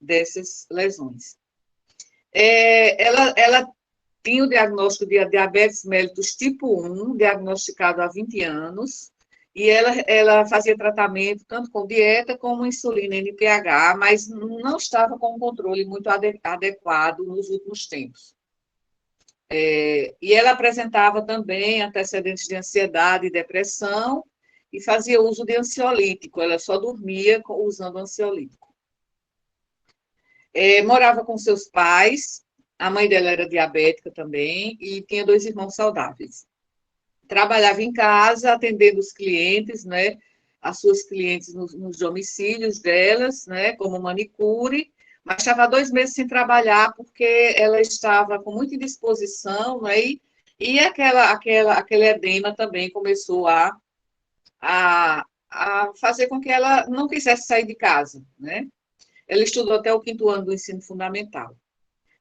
dessas lesões. Ela tinha o diagnóstico de diabetes mellitus tipo 1, diagnosticado há 20 anos, e ela fazia tratamento tanto com dieta como insulina NPH, mas não estava com um controle muito adequado nos últimos tempos. E ela apresentava também antecedentes de ansiedade e depressão, e fazia uso de ansiolítico, ela só dormia usando ansiolítico. Morava com seus pais, a mãe dela era diabética também, e tinha 2 irmãos saudáveis. Trabalhava em casa, atendendo os clientes, né, as suas clientes nos domicílios delas, né, como manicure, mas estava há 2 meses sem trabalhar porque ela estava com muita indisposição, né, e aquele edema também começou a fazer com que ela não quisesse sair de casa, né? Ela estudou até o 5º ano do ensino fundamental.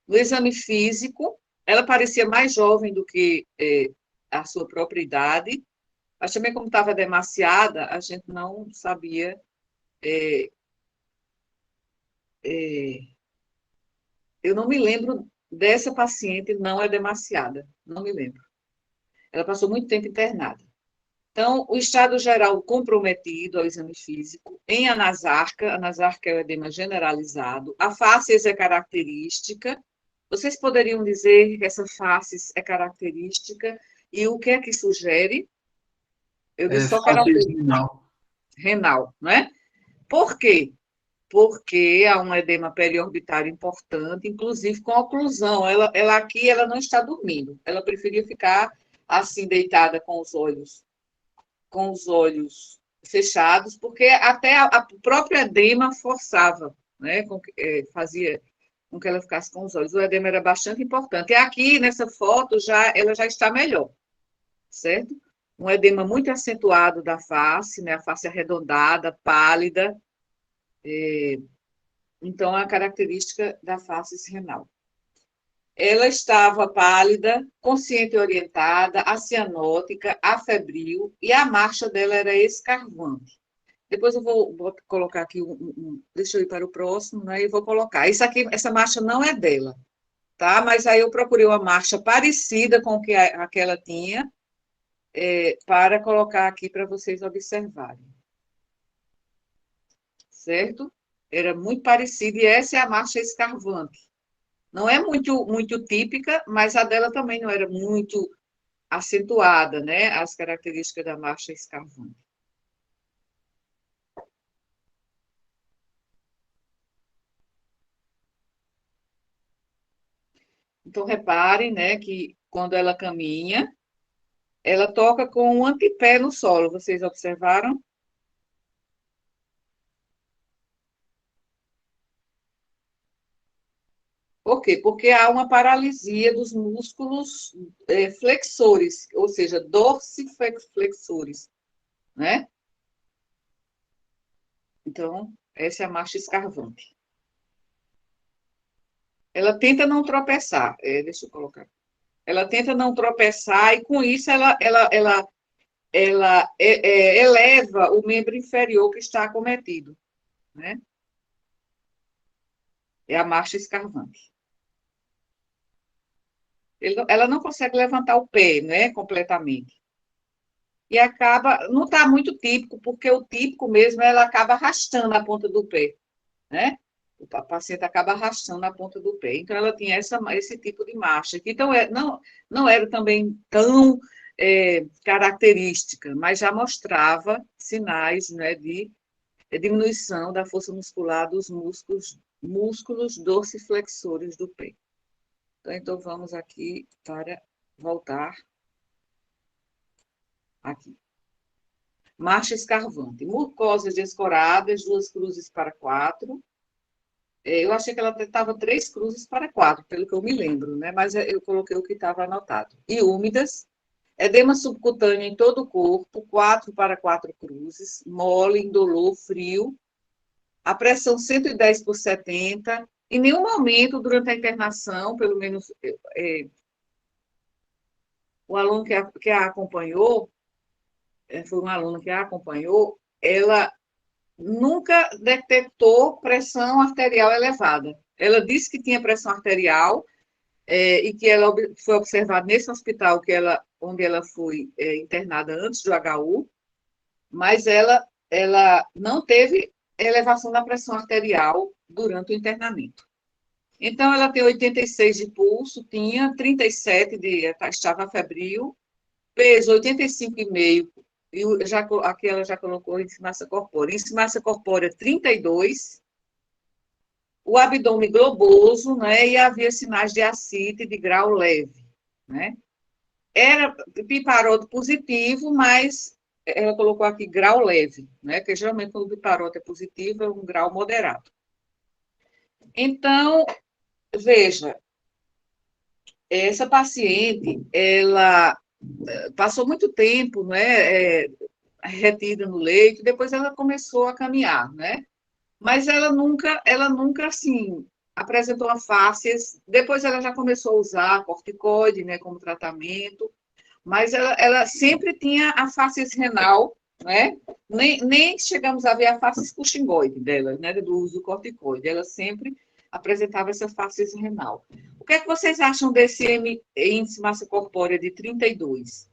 No exame físico, ela parecia mais jovem do que a sua própria idade, mas também como estava demasiada, a gente não sabia eu não me lembro dessa paciente não demasiada, não me lembro. Ela passou muito tempo internada. Então, o estado geral comprometido ao exame físico, em anasarca é o edema generalizado, a face é característica. Vocês poderiam dizer que essa face é característica e o que é que sugere? Eu disse só característica. Renal, não é? Por quê? Porque há um edema periorbitário importante, inclusive com oclusão. Ela aqui ela não está dormindo, ela preferia ficar assim, deitada com os olhos fechados, porque até a própria edema forçava, né, fazia com que ela ficasse com os olhos. O edema era bastante importante. E aqui, nessa foto, ela já está melhor, certo? Um edema muito acentuado da face, né, a face arredondada, pálida. Então, a característica da face renal. Ela estava pálida, consciente e orientada, acianótica, afebril, e a marcha dela era escarvante. Depois eu vou colocar aqui deixa eu ir para o próximo, né, e vou colocar. Isso aqui, essa marcha não é dela, tá? Mas aí eu procurei uma marcha parecida com a que ela tinha, para colocar aqui para vocês observarem. Certo? Era muito parecida, e essa é a marcha escarvante. Não é muito típica, mas a dela também não era muito acentuada, né? As características da marcha escarvante. Então, reparem, né, que quando ela caminha, ela toca com um antepé no solo. Vocês observaram? Por quê? Porque há uma paralisia dos músculos flexores, ou seja, dorsiflexores, né? Então, essa é a marcha escarvante. Ela tenta não tropeçar. Deixa eu colocar. Ela tenta não tropeçar e, com isso, ela eleva o membro inferior que está acometido, né? É a marcha escarvante. Ela não consegue levantar o pé, né, completamente. E acaba, não está muito típico, porque o típico mesmo, ela acaba arrastando a ponta do pé, né? O paciente acaba arrastando a ponta do pé. Então, ela tinha esse tipo de marcha. Então, não era também tão característica, mas já mostrava sinais, né, de diminuição da força muscular dos músculos dorsiflexores do pé. Então, vamos aqui para voltar aqui. Marcha escarvante. Mucosas escoradas, 2 cruzes para 4. Eu achei que ela estava 3 cruzes para 4, pelo que eu me lembro, né? Mas eu coloquei o que estava anotado. E úmidas. Edema subcutâneo em todo o corpo, 4 para 4 cruzes. Mole, indolor, frio. A pressão 110 por 70. Em nenhum momento, durante a internação, pelo menos o aluno que a acompanhou, foi um aluno que a acompanhou, ela nunca detectou pressão arterial elevada. Ela disse que tinha pressão arterial e que ela foi observada nesse hospital onde ela foi internada antes do HU, mas ela não teve elevação da pressão arterial durante o internamento. Então, ela tem 86 de pulso, tinha 37 estava febril, peso 85,5, e aqui ela já colocou índice de massa corpórea. Índice de massa corpórea 32, o abdômen globoso, né, e havia sinais de ascite de grau leve, né? Era piparoto positivo, mas ela colocou aqui grau leve, né, porque geralmente quando o piparoto é positivo é um grau moderado. Então, veja, essa paciente, ela passou muito tempo, né, retida no leito, depois ela começou a caminhar, né? Mas ela nunca assim, apresentou uma face. Depois ela já começou a usar corticoide, né, como tratamento. mas ela sempre tinha a face renal, né? Nem chegamos a ver a face cuxingoide dela, né? Do uso do corticoide. Ela sempre apresentava essa face renal. O que é que vocês acham desse índice massa corpórea de 32?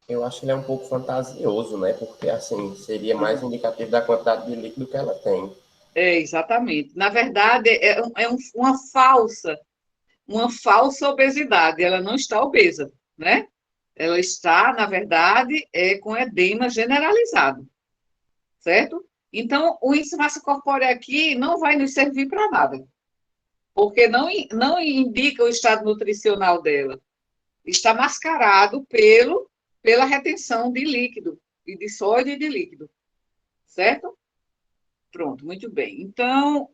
Eu acho que ele é um pouco fantasioso, né? Porque, assim, seria mais indicativo da quantidade de líquido que ela tem. Exatamente. Na verdade, uma falsa obesidade. Ela não está obesa, né? Ela está, na verdade, com edema generalizado, certo? Então, o índice de massa corpórea aqui não vai nos servir para nada, porque não indica o estado nutricional dela. Está mascarado pela retenção de líquido, e de sódio e de líquido, certo? Pronto, muito bem. Então,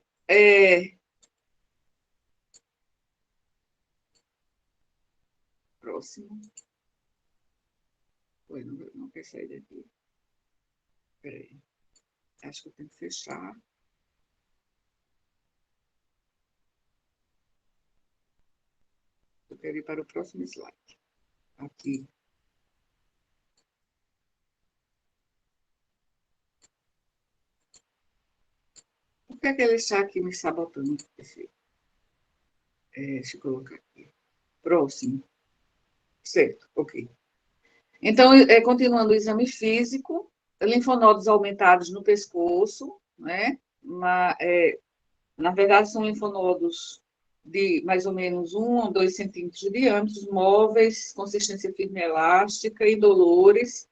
próximo. Oi, não quer sair daqui. Espera aí. Acho que eu tenho que fechar. Eu quero ir para o próximo slide. Aqui. Por que ele está aqui me sabotando? Deixa eu colocar aqui. Próximo. Certo, ok. Então, continuando o exame físico, linfonodos aumentados no pescoço, né? Na verdade, são linfonodos de mais ou menos 1 ou 2 centímetros de diâmetro, móveis, consistência firme e elástica, indolores.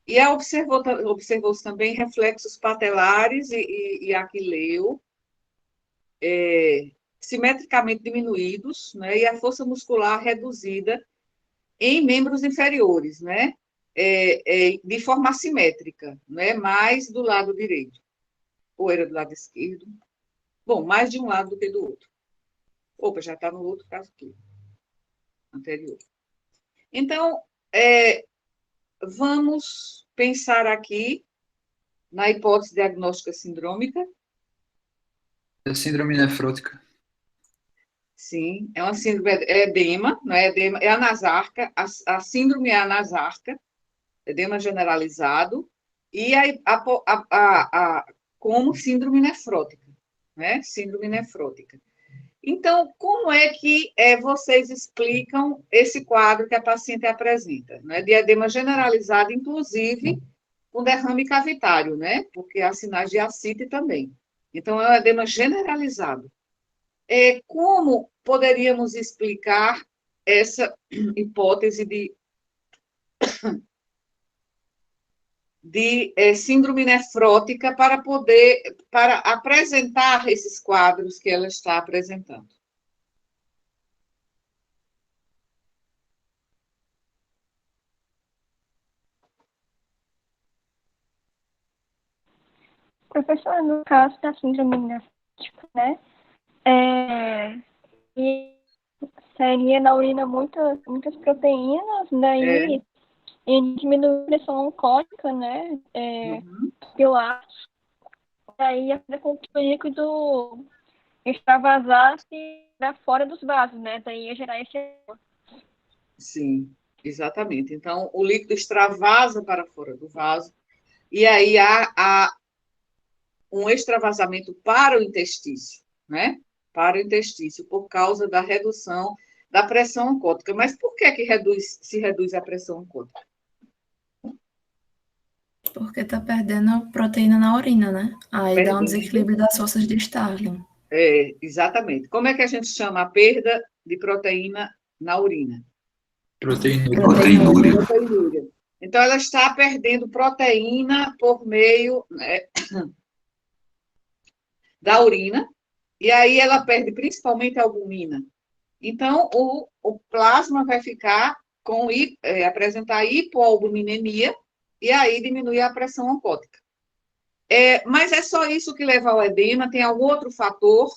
E observou-se também reflexos patelares e aquileu, simetricamente diminuídos, né? E a força muscular reduzida em membros inferiores, né? De forma assimétrica, né? Mais do lado direito. Ou era do lado esquerdo? Bom, mais de um lado do que do outro. Opa, já está no outro caso aqui, anterior. Então, vamos pensar aqui na hipótese diagnóstica sindrômica. Síndrome nefrótica. Sim, é uma síndrome, edema, não é edema, é anasarca, a síndrome é anasarca, edema generalizado, e como síndrome nefrótica, né? Síndrome nefrótica. Então, como é que vocês explicam esse quadro que a paciente apresenta? Né? De edema generalizado, inclusive com derrame cavitário, né? Porque há sinais de ascite também. Então, é um edema generalizado. Como poderíamos explicar essa hipótese de síndrome nefrótica para apresentar esses quadros que ela está apresentando? Professor, no caso da síndrome nefrótica, né? E seria na urina muitas proteínas, daí ele diminui a pressão oncótica, né? Pilar. Daí a com que o líquido extravasasse para fora dos vasos, né? Daí ia gerar esse. Sim, exatamente. Então, o líquido extravasa para fora do vaso, e aí há um extravasamento para o intestício, né? Para o intestício, por causa da redução da pressão oncótica. Mas por que se reduz a pressão oncótica? Porque está perdendo proteína na urina, né? Aí dá um desequilíbrio das forças de Starling. Exatamente. Como é que a gente chama a perda de proteína na urina? Proteinúria. Então, ela está perdendo proteína por meio, né, da urina, e aí ela perde principalmente a albumina. Então, o plasma vai ficar apresentar hipoalbuminemia, e aí diminui a pressão oncótica. Mas é só isso que leva ao edema? Tem algum outro fator,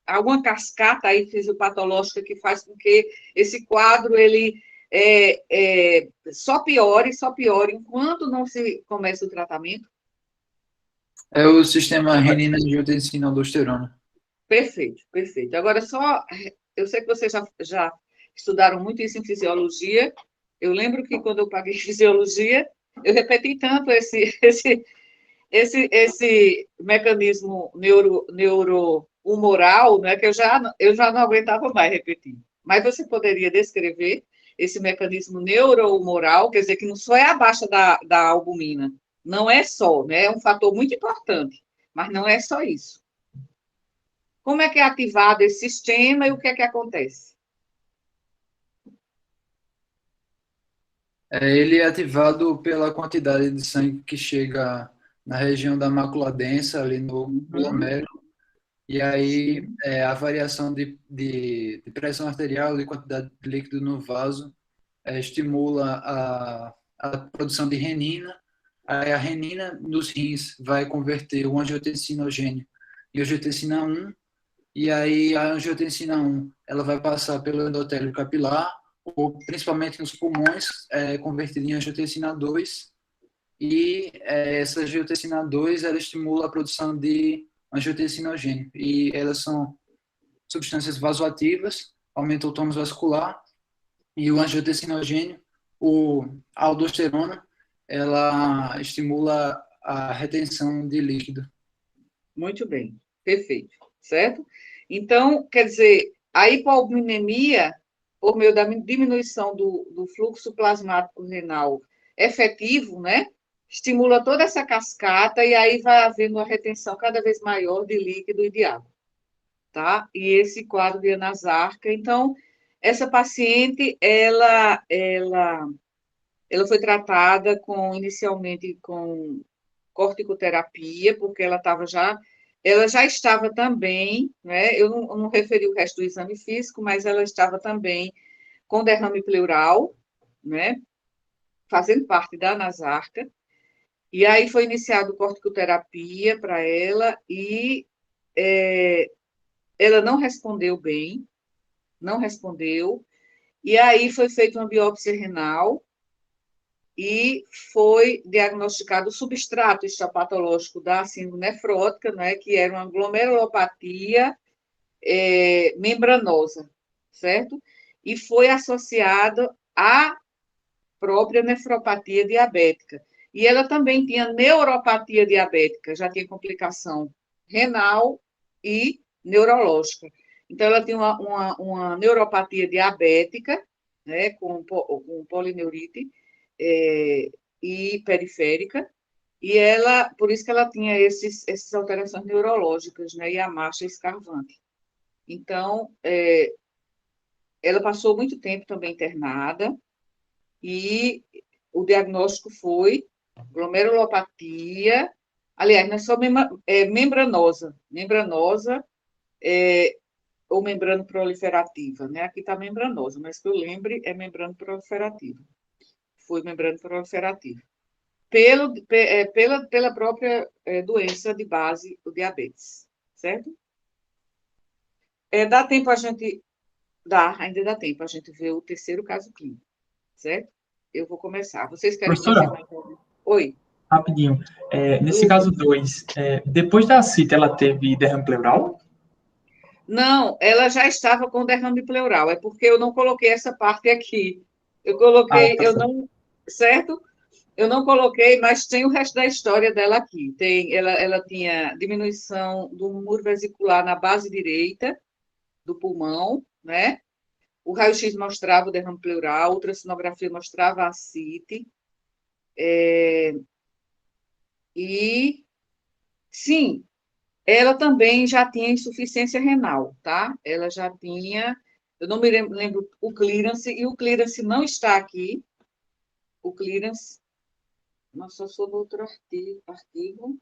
alguma cascata aí fisiopatológica que faz com que esse quadro ele só piore enquanto não se começa o tratamento? É o sistema renina-angiotensina-aldosterona. Perfeito, perfeito. Agora, eu sei que vocês já estudaram muito isso em fisiologia. Eu lembro que quando eu paguei fisiologia, eu repeti tanto esse mecanismo neurohumoral, né, que eu já não aguentava mais repetir. Mas você poderia descrever esse mecanismo neurohumoral, quer dizer, que não só é a baixa da albumina, não é só, né, é um fator muito importante, mas não é só isso. Como é que é ativado esse sistema e o que é que acontece? Ele é ativado pela quantidade de sangue que chega na região da mácula densa, ali no glomérulo, e aí a variação de pressão arterial, de quantidade de líquido no vaso, estimula a produção de renina. Aí a renina nos rins vai converter o angiotensinogênio em angiotensina 1, e aí a angiotensina 1 ela vai passar pelo endotélio capilar, ou principalmente nos pulmões, convertida em angiotensina 2, e essa angiotensina 2 ela estimula a produção de angiotensinogênio, e elas são substâncias vasoativas, aumentam o tônus vascular, e o angiotensinogênio, a aldosterona, ela estimula a retenção de líquido. Muito bem, perfeito, certo? Então, quer dizer, a hipoalbuminemia, por meio da diminuição do fluxo plasmático renal efetivo, né? Estimula toda essa cascata e aí vai havendo uma retenção cada vez maior de líquido e de água, tá? E esse quadro de anasarca, então, essa paciente, ela foi tratada inicialmente com corticoterapia, porque ela já estava também, né? Eu não referi o resto do exame físico, mas ela estava também com derrame pleural, né? Fazendo parte da anasarca. E aí foi iniciado corticoterapia para ela e ela não respondeu bem, não respondeu. E aí foi feita uma biópsia renal e foi diagnosticado o substrato histopatológico da síndrome nefrótica, né, que era uma glomerulopatia membranosa, certo? E foi associado à própria nefropatia diabética. E ela também tinha neuropatia diabética, já tinha complicação renal e neurológica. Então, ela tinha uma neuropatia diabética, né, com polineurite, e periférica, e por isso que ela tinha essas alterações neurológicas, né, e a marcha escarvante. Então, ela passou muito tempo também internada, e o diagnóstico foi glomerulopatia, aliás, não é só membranosa ou membrana proliferativa, né? Aqui está membranosa, mas que eu lembre é membrana proliferativa. Foi membrana proliferativa. Pela própria doença de base, o diabetes, certo? Dá tempo a gente... ainda dá tempo a gente ver o terceiro caso clínico, certo? Eu vou começar. Vocês querem dizer mais alguma? Oi. Rapidinho. Nesse caso 2, depois da cita, ela teve derrame pleural? Não, ela já estava com derrame pleural. É porque eu não coloquei essa parte aqui. Eu coloquei, certo? Eu não coloquei, mas tem o resto da história dela aqui. Ela tinha diminuição do muro vesicular na base direita do pulmão, né? O raio-x mostrava o derrame pleural, a ultrassonografia mostrava a ascite. E, sim, ela também já tinha insuficiência renal, tá? Ela já tinha, eu não me lembro o clearance, e o clearance não está aqui. O clearance, nossa, eu sou no outro artigo.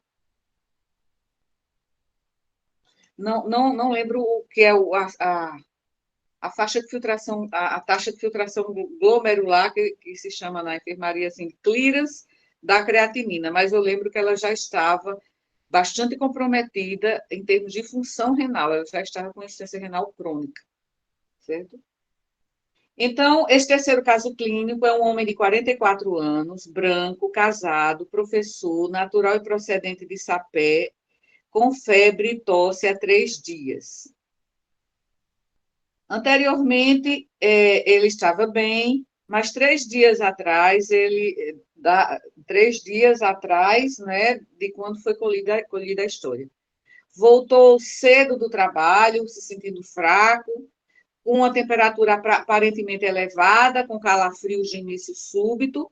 Não lembro o que é a faixa de filtração, a taxa de filtração glomerular, que se chama na enfermaria assim, clearance da creatinina, mas eu lembro que ela já estava bastante comprometida em termos de função renal, ela já estava com insuficiência renal crônica, certo? Então, esse terceiro caso clínico é um homem de 44 anos, branco, casado, professor, natural e procedente de Sapé, com febre e tosse há 3 dias. Anteriormente, ele estava bem, mas 3 dias atrás, 3 dias atrás, né, de quando foi colhida a história. Voltou cedo do trabalho, se sentindo fraco, com uma temperatura aparentemente elevada, com calafrios de início súbito,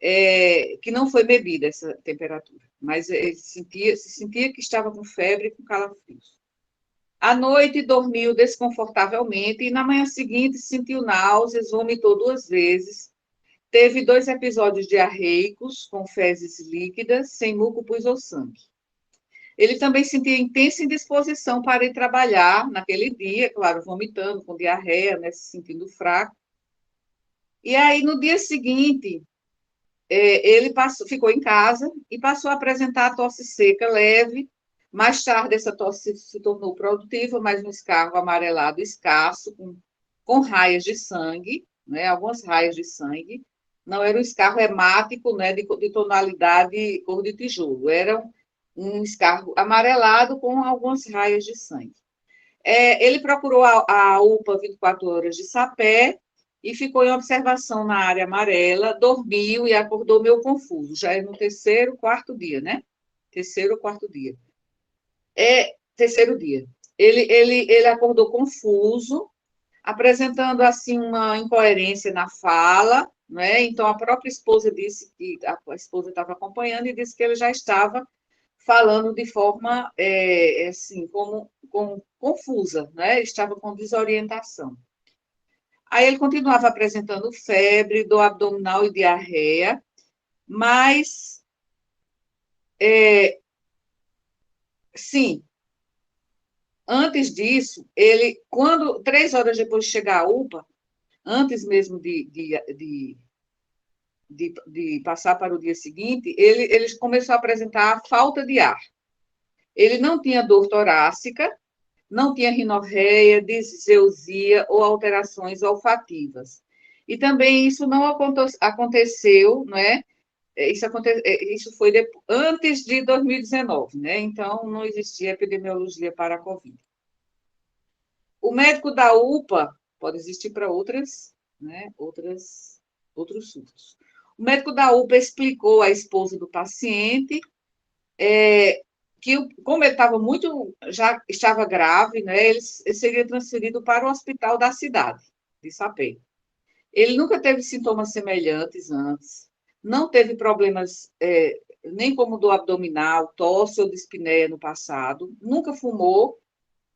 que não foi bebida essa temperatura, mas ele se sentia que estava com febre e com calafrios. À noite, dormiu desconfortavelmente e na manhã seguinte sentiu náuseas, vomitou 2 vezes, teve 2 episódios diarreicos com fezes líquidas, sem muco, pus ou sangue. Ele também sentia intensa indisposição para ir trabalhar naquele dia, claro, vomitando, com diarreia, né, se sentindo fraco. E aí, no dia seguinte, ele ficou em casa e passou a apresentar tosse seca leve. Mais tarde, essa tosse se tornou produtiva, mas um escarro amarelado escasso, com raias de sangue, né, algumas raias de sangue. Não era um escarro hemático, né, de tonalidade cor de tijolo, era um escarro amarelado com algumas raias de sangue. Ele procurou a UPA 24 horas de Sapé e ficou em observação na área amarela, dormiu e acordou meio confuso. Já é no 3º, 4º dia, né? 3º ou 4º dia. 3º dia. Ele acordou confuso, apresentando, assim, uma incoerência na fala, né? Então, a própria esposa disse que a esposa estava acompanhando e disse que ele já estava falando de forma, assim, como confusa, né? Estava com desorientação. Aí ele continuava apresentando febre, dor abdominal e diarreia, mas, sim, antes disso, 3 horas depois de chegar à UPA, antes mesmo de passar para o dia seguinte, ele começou a apresentar falta de ar. Ele não tinha dor torácica, não tinha rinorreia, diseusia ou alterações olfativas. E também isso não aconteceu, né? Isso foi antes de 2019, né? Então, não existia epidemiologia para a Covid. O médico da UPA, pode existir para outras, né? Outros surtos. O médico da UPA explicou à esposa do paciente que, como ele já estava grave, né, ele seria transferido para o hospital da cidade, de Sapé. Ele nunca teve sintomas semelhantes antes, não teve problemas nem como dor abdominal, tosse ou dispneia no passado, nunca fumou,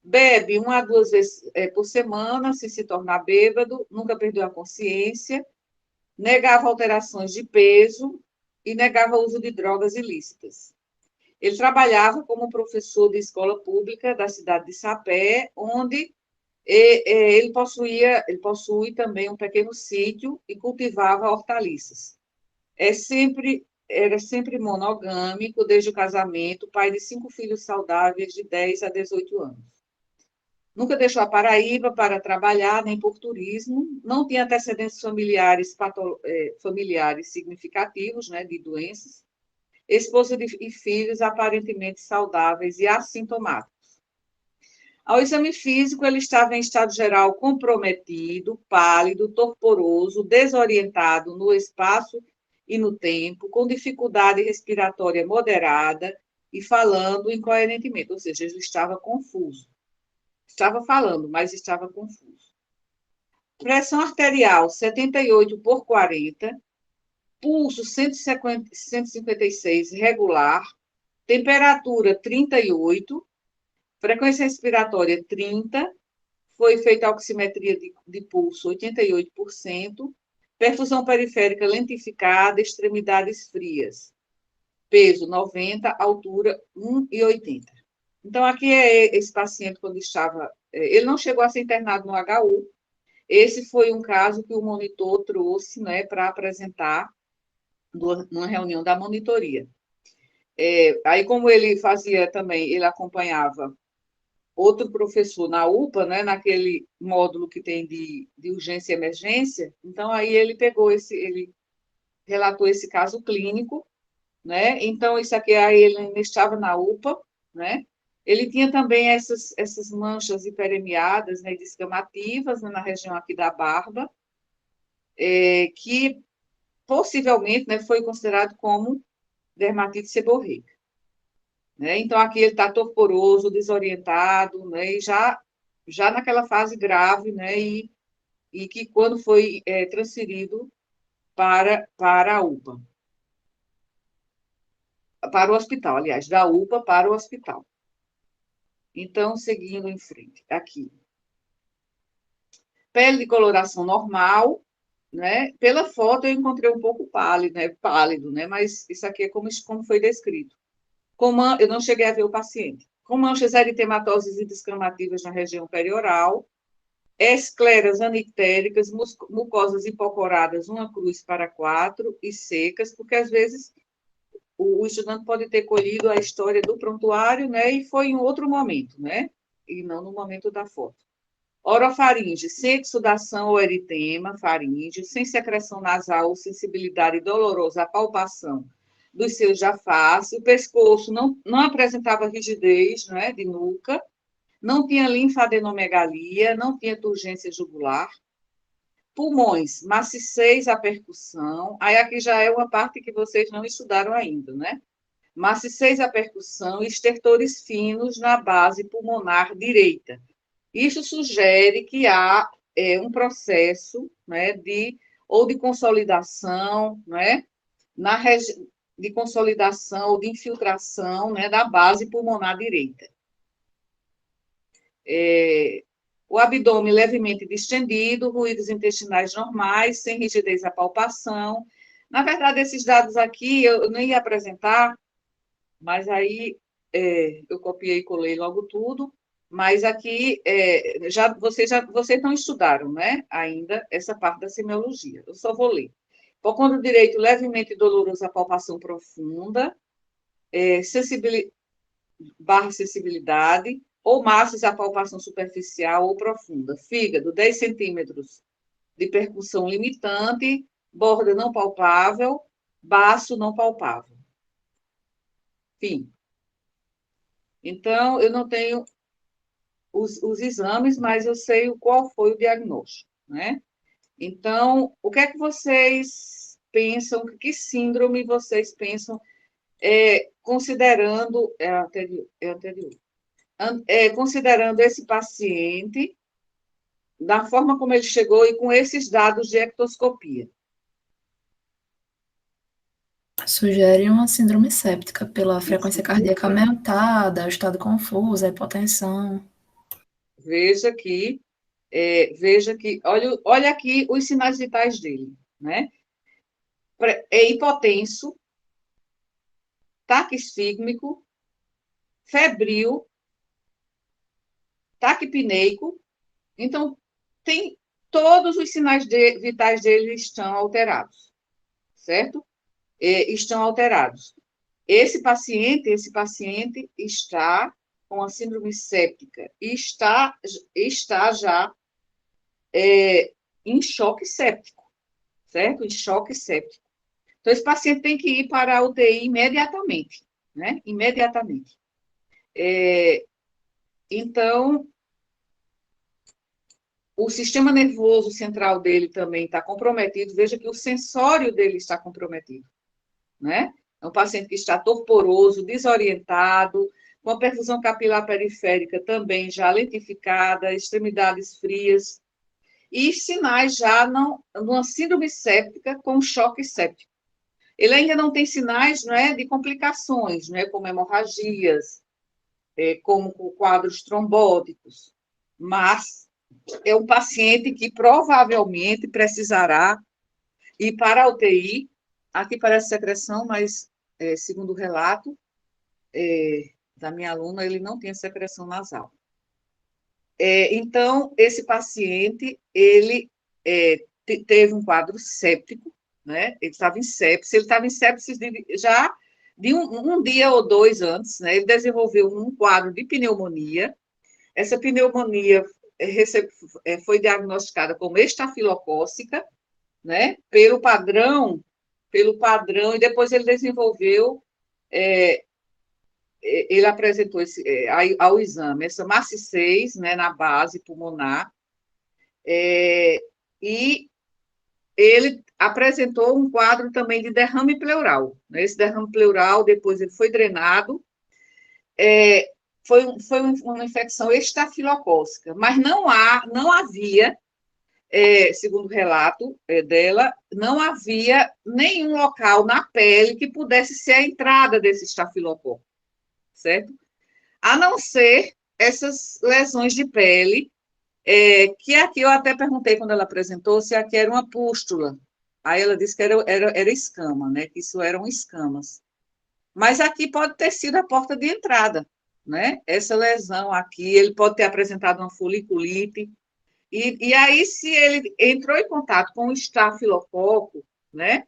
bebe 1 a 2 vezes por semana, se tornar bêbado, nunca perdeu a consciência, negava alterações de peso e negava o uso de drogas ilícitas. Ele trabalhava como professor de escola pública da cidade de Sapé, onde ele possui também um pequeno sítio e cultivava hortaliças. Era sempre monogâmico, desde o casamento, pai de 5 filhos saudáveis de 10 a 18 anos. Nunca deixou a Paraíba para trabalhar, nem por turismo, não tinha antecedentes familiares significativos, né, de doenças, esposa e filhos aparentemente saudáveis e assintomáticos. Ao exame físico, ele estava em estado geral comprometido, pálido, torporoso, desorientado no espaço e no tempo, com dificuldade respiratória moderada e falando incoerentemente, ou seja, ele estava confuso. Estava falando, mas estava confuso. Pressão arterial 78/40, pulso 156 regular, temperatura 38, frequência respiratória 30, foi feita a oximetria de pulso 88%, perfusão periférica lentificada, extremidades frias, peso 90, altura 1,80. Então, aqui esse paciente, quando estava... Ele não chegou a ser internado no HU, esse foi um caso que o monitor trouxe, né, para apresentar numa reunião da monitoria. Aí, como ele fazia também, ele acompanhava outro professor na UPA, né, naquele módulo que tem de urgência e emergência, então aí ele relatou esse caso clínico, né, então isso aqui, aí ele ainda estava na UPA, né? Ele tinha também essas manchas hiperemiadas, né, descamativas, né, na região aqui da barba, que possivelmente, né, foi considerado como dermatite seborreica. Né? Então, aqui ele está torporoso, desorientado, né, e já naquela fase grave, né, e que quando foi transferido para a UPA. Para o hospital, aliás, da UPA para o hospital. Então, seguindo em frente, aqui. Pele de coloração normal, né? Pela foto eu encontrei um pouco pálido, né? Mas isso aqui é como foi descrito. Eu não cheguei a ver o paciente. Com manchas eritematosas e descamativas na região perioral, escleras anictéricas, mucosas hipocoradas, 1/4 e secas, porque às vezes o estudante pode ter colhido a história do prontuário, né, e foi em outro momento, né, e não no momento da foto. Orofaringe, sem exudação ou eritema, faringe, sem secreção nasal ou sensibilidade dolorosa à palpação dos seios da face, o pescoço não apresentava rigidez, né, de nuca, não tinha linfadenomegalia, não tinha turgência jugular, pulmões, maciçez à percussão, aí aqui já é uma parte que vocês não estudaram ainda, né? Maciçez à percussão e estertores finos na base pulmonar direita. Isso sugere que há um processo, né, de consolidação, né, de consolidação ou de infiltração, né, da base pulmonar direita. O abdômen levemente distendido, ruídos intestinais normais, sem rigidez à palpação. Na verdade, esses dados aqui eu nem ia apresentar, mas aí eu copiei e colei logo tudo, mas aqui vocês não estudaram, né, ainda essa parte da semiologia, eu só vou ler. Hipocôndrio direito levemente doloroso à palpação profunda, sensibilidade, ou massas à palpação superficial ou profunda. Fígado, 10 centímetros de percussão limitante, borda não palpável, baço não palpável. Fim. Então, eu não tenho os exames, mas eu sei qual foi o diagnóstico, né? Então, o que é que vocês pensam, que síndrome vocês pensam, considerando, considerando esse paciente, da forma como ele chegou e com esses dados de ectoscopia? Sugere uma síndrome séptica pela frequência cardíaca aumentada, estado confuso, a hipotensão. Veja que, olha aqui os sinais vitais dele, né? É hipotenso, taquisfígmico, febril, taquipneico. Então, todos os sinais vitais dele estão alterados, certo? Estão alterados. Esse paciente está com a síndrome séptica e está já em choque séptico, certo? Em choque séptico. Então, esse paciente tem que ir para a UTI imediatamente, né? Imediatamente. Então, o sistema nervoso central dele também está comprometido. Veja que o sensório dele está comprometido, né? É um paciente que está torporoso, desorientado, com a perfusão capilar periférica também já lentificada, extremidades frias, e sinais já numa síndrome séptica com choque séptico. Ele ainda não tem sinais, não é, de complicações, não é, como hemorragias, como quadros trombóticos, mas é um paciente que provavelmente precisará ir para a UTI. Aqui parece secreção, mas, segundo o relato da minha aluna, ele não tem secreção nasal. Então, esse paciente, ele teve um quadro séptico, né? Ele estava em sepsis já de um dia ou dois antes, né? Ele desenvolveu um quadro de pneumonia. Essa pneumonia foi diagnosticada como estafilocócica, né? Pelo padrão, e depois ele desenvolveu ele apresentou ao exame essa MACI-6, né, na base pulmonar, e ele apresentou um quadro também de derrame pleural. Né? Esse derrame pleural, depois ele foi drenado, foi uma infecção estafilocócica, mas não havia, segundo o relato dela, não havia nenhum local na pele que pudesse ser a entrada desse estafilococo, certo? A não ser essas lesões de pele, que aqui eu até perguntei quando ela apresentou se aqui era uma pústula. Aí ela disse que era escama, né? Que isso eram escamas. Mas aqui pode ter sido a porta de entrada, né? Essa lesão aqui, ele pode ter apresentado uma foliculite. E aí, se ele entrou em contato com o estafilococo, né?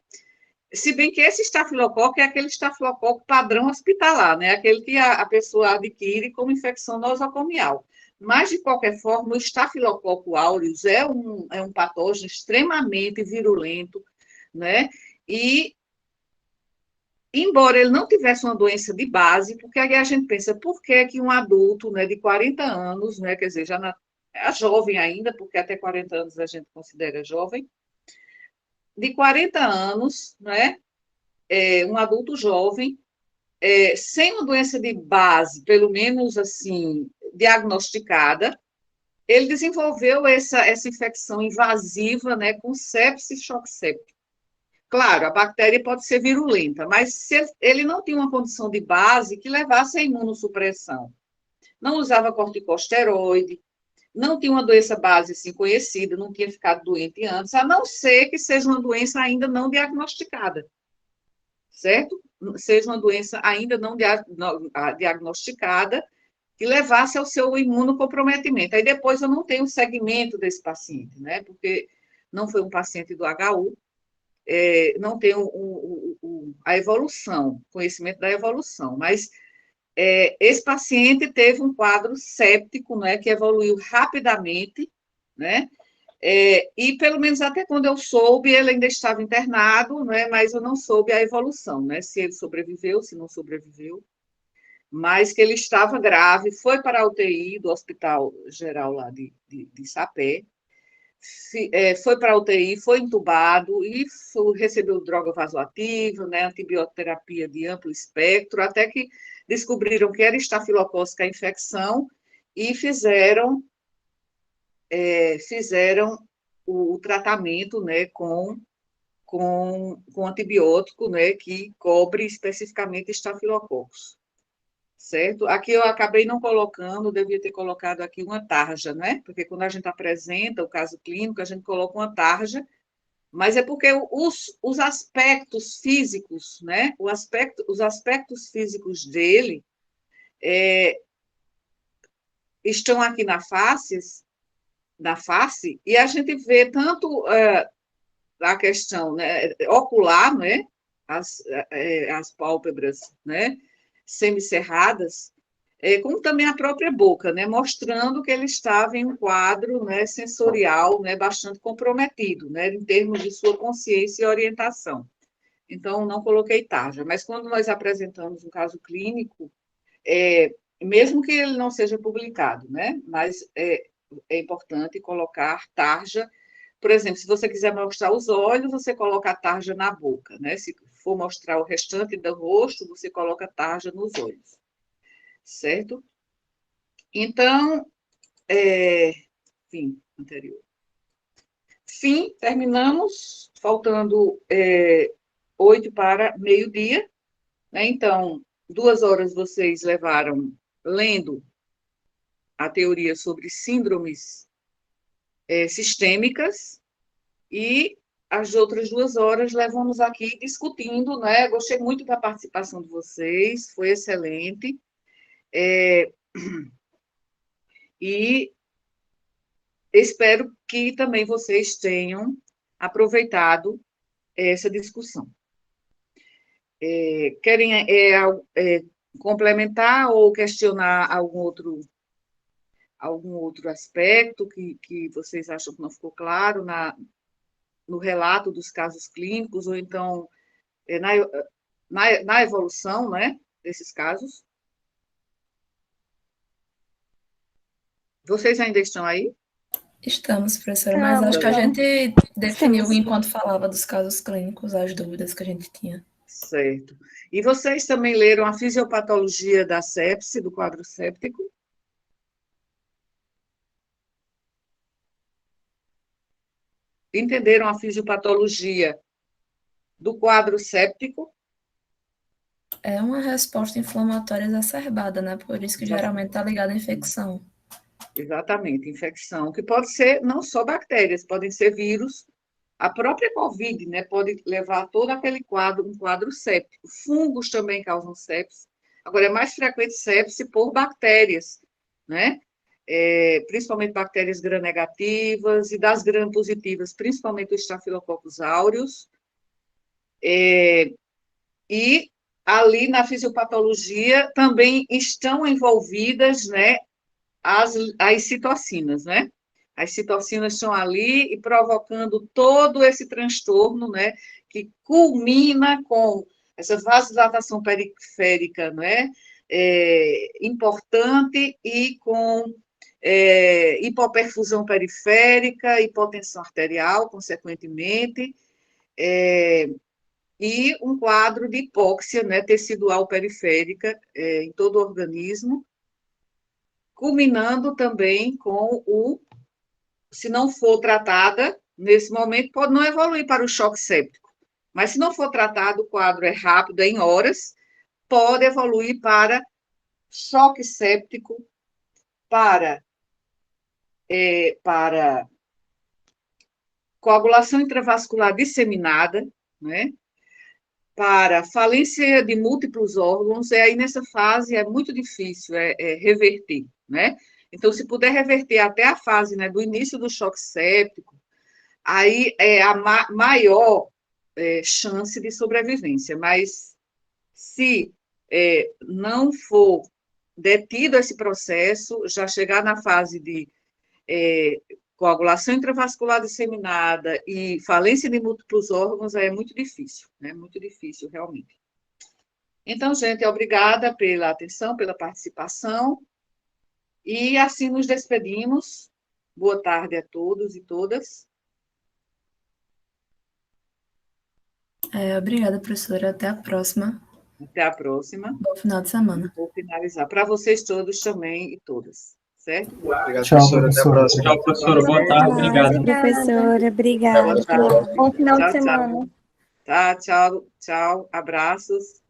Se bem que esse estafilococo é aquele estafilococo padrão hospitalar, né? Aquele que a pessoa adquire como infecção nosocomial. Mas, de qualquer forma, o estafilococo aureus é um patógeno extremamente virulento, né? E, embora ele não tivesse uma doença de base, porque aí a gente pensa, por que um adulto, né, de 40 anos, né, quer dizer, é jovem ainda, porque até 40 anos a gente considera jovem, de 40 anos, né, um adulto jovem, sem uma doença de base, pelo menos assim, diagnosticada, ele desenvolveu essa infecção invasiva, né, com sepsis e choque séptico. Claro, a bactéria pode ser virulenta, mas se ele não tinha uma condição de base que levasse à imunossupressão, não usava corticosteroide, não tinha uma doença base assim conhecida, não tinha ficado doente antes, a não ser que seja uma doença ainda não diagnosticada, certo? Seja uma doença ainda não diagnosticada, que levasse ao seu imunocomprometimento. Aí depois eu não tenho o segmento desse paciente, né? Porque não foi um paciente do HU, não tenho a evolução, conhecimento da evolução, mas esse paciente teve um quadro séptico, né, que evoluiu rapidamente, né, e pelo menos até quando eu soube, ele ainda estava internado, né, mas eu não soube a evolução, né, se ele sobreviveu, se não sobreviveu, mas que ele estava grave, foi para a UTI do Hospital Geral lá de Sapé, foi para a UTI, foi entubado e recebeu droga vasoativa, né, antibioterapia de amplo espectro, até que descobriram que era estafilocócica a infecção e fizeram o tratamento, né, com antibiótico, né, que cobre especificamente estafilococos. Certo? Aqui eu acabei não colocando, devia ter colocado aqui uma tarja, né? Porque quando a gente apresenta o caso clínico, a gente coloca uma tarja, mas é porque os aspectos físicos, né? Os aspectos físicos dele estão aqui na face, e a gente vê tanto a questão, né, ocular, né? As pálpebras, né? Semicerradas, como também a própria boca, né, mostrando que ele estava em um quadro, né, sensorial, né, bastante comprometido, né, em termos de sua consciência e orientação. Então, não coloquei tarja, mas quando nós apresentamos um caso clínico, mesmo que ele não seja publicado, né, mas é importante colocar tarja. Por exemplo, se você quiser mostrar os olhos, você coloca a tarja na boca, né? Se for mostrar o restante do rosto, você coloca a tarja nos olhos, certo? Então, fim, anterior. Fim, terminamos, faltando 8 para meio-dia, né? Então, 2 horas vocês levaram lendo a teoria sobre síndromes sistêmicas, e as outras 2 horas levamos aqui discutindo, né? Gostei muito da participação de vocês, foi excelente. E espero que também vocês tenham aproveitado essa discussão. Querem complementar ou questionar algum outro aspecto que vocês acham que não ficou claro no relato dos casos clínicos, ou então na evolução, né, desses casos? Vocês ainda estão aí? Estamos, professora, mas acho que a gente definiu enquanto falava dos casos clínicos as dúvidas que a gente tinha. Certo. E vocês também leram a fisiopatologia da sepse, do quadro séptico? Entenderam a fisiopatologia do quadro séptico? É uma resposta inflamatória exacerbada, né? Por isso que geralmente está ligada à infecção. Exatamente, infecção, que pode ser não só bactérias, podem ser vírus. A própria COVID, né, pode levar a todo aquele quadro, um quadro séptico. Fungos também causam sepse. Agora, é mais frequente sepse por bactérias, né? Principalmente bactérias gram-negativas e das gram-positivas, principalmente o Staphylococcus aureus. E ali na fisiopatologia também estão envolvidas, né, as citocinas, né? As citocinas estão ali e provocando todo esse transtorno, né, que culmina com essa vasodilatação periférica, né, importante e com hipoperfusão periférica, hipotensão arterial, consequentemente, e um quadro de hipóxia, né, tecidual periférica em todo o organismo, culminando também com se não for tratada, nesse momento, pode não evoluir para o choque séptico, mas se não for tratado, o quadro é rápido, em horas, pode evoluir para choque séptico, para coagulação intravascular disseminada, né? Para falência de múltiplos órgãos, e aí nessa fase é muito difícil reverter, né? Então, se puder reverter até a fase, né, do início do choque séptico, aí é a maior chance de sobrevivência. Mas se não for detido esse processo, já chegar na fase de coagulação intravascular disseminada e falência de múltiplos órgãos, é muito difícil, né? Muito difícil, realmente. Então, gente, obrigada pela atenção, pela participação. E assim nos despedimos. Boa tarde a todos e todas. Obrigada, professora. Até a próxima. Até a próxima. Bom final de semana. Vou finalizar. Para vocês todos também e todas. Certo? Obrigado, professora. Até a próxima. Tchau, professora. Boa tarde. Obrigado. Professora, obrigada. Boa tarde. Bom final de Tchau, semana. tchau. Tá, tchau, tchau. Abraços.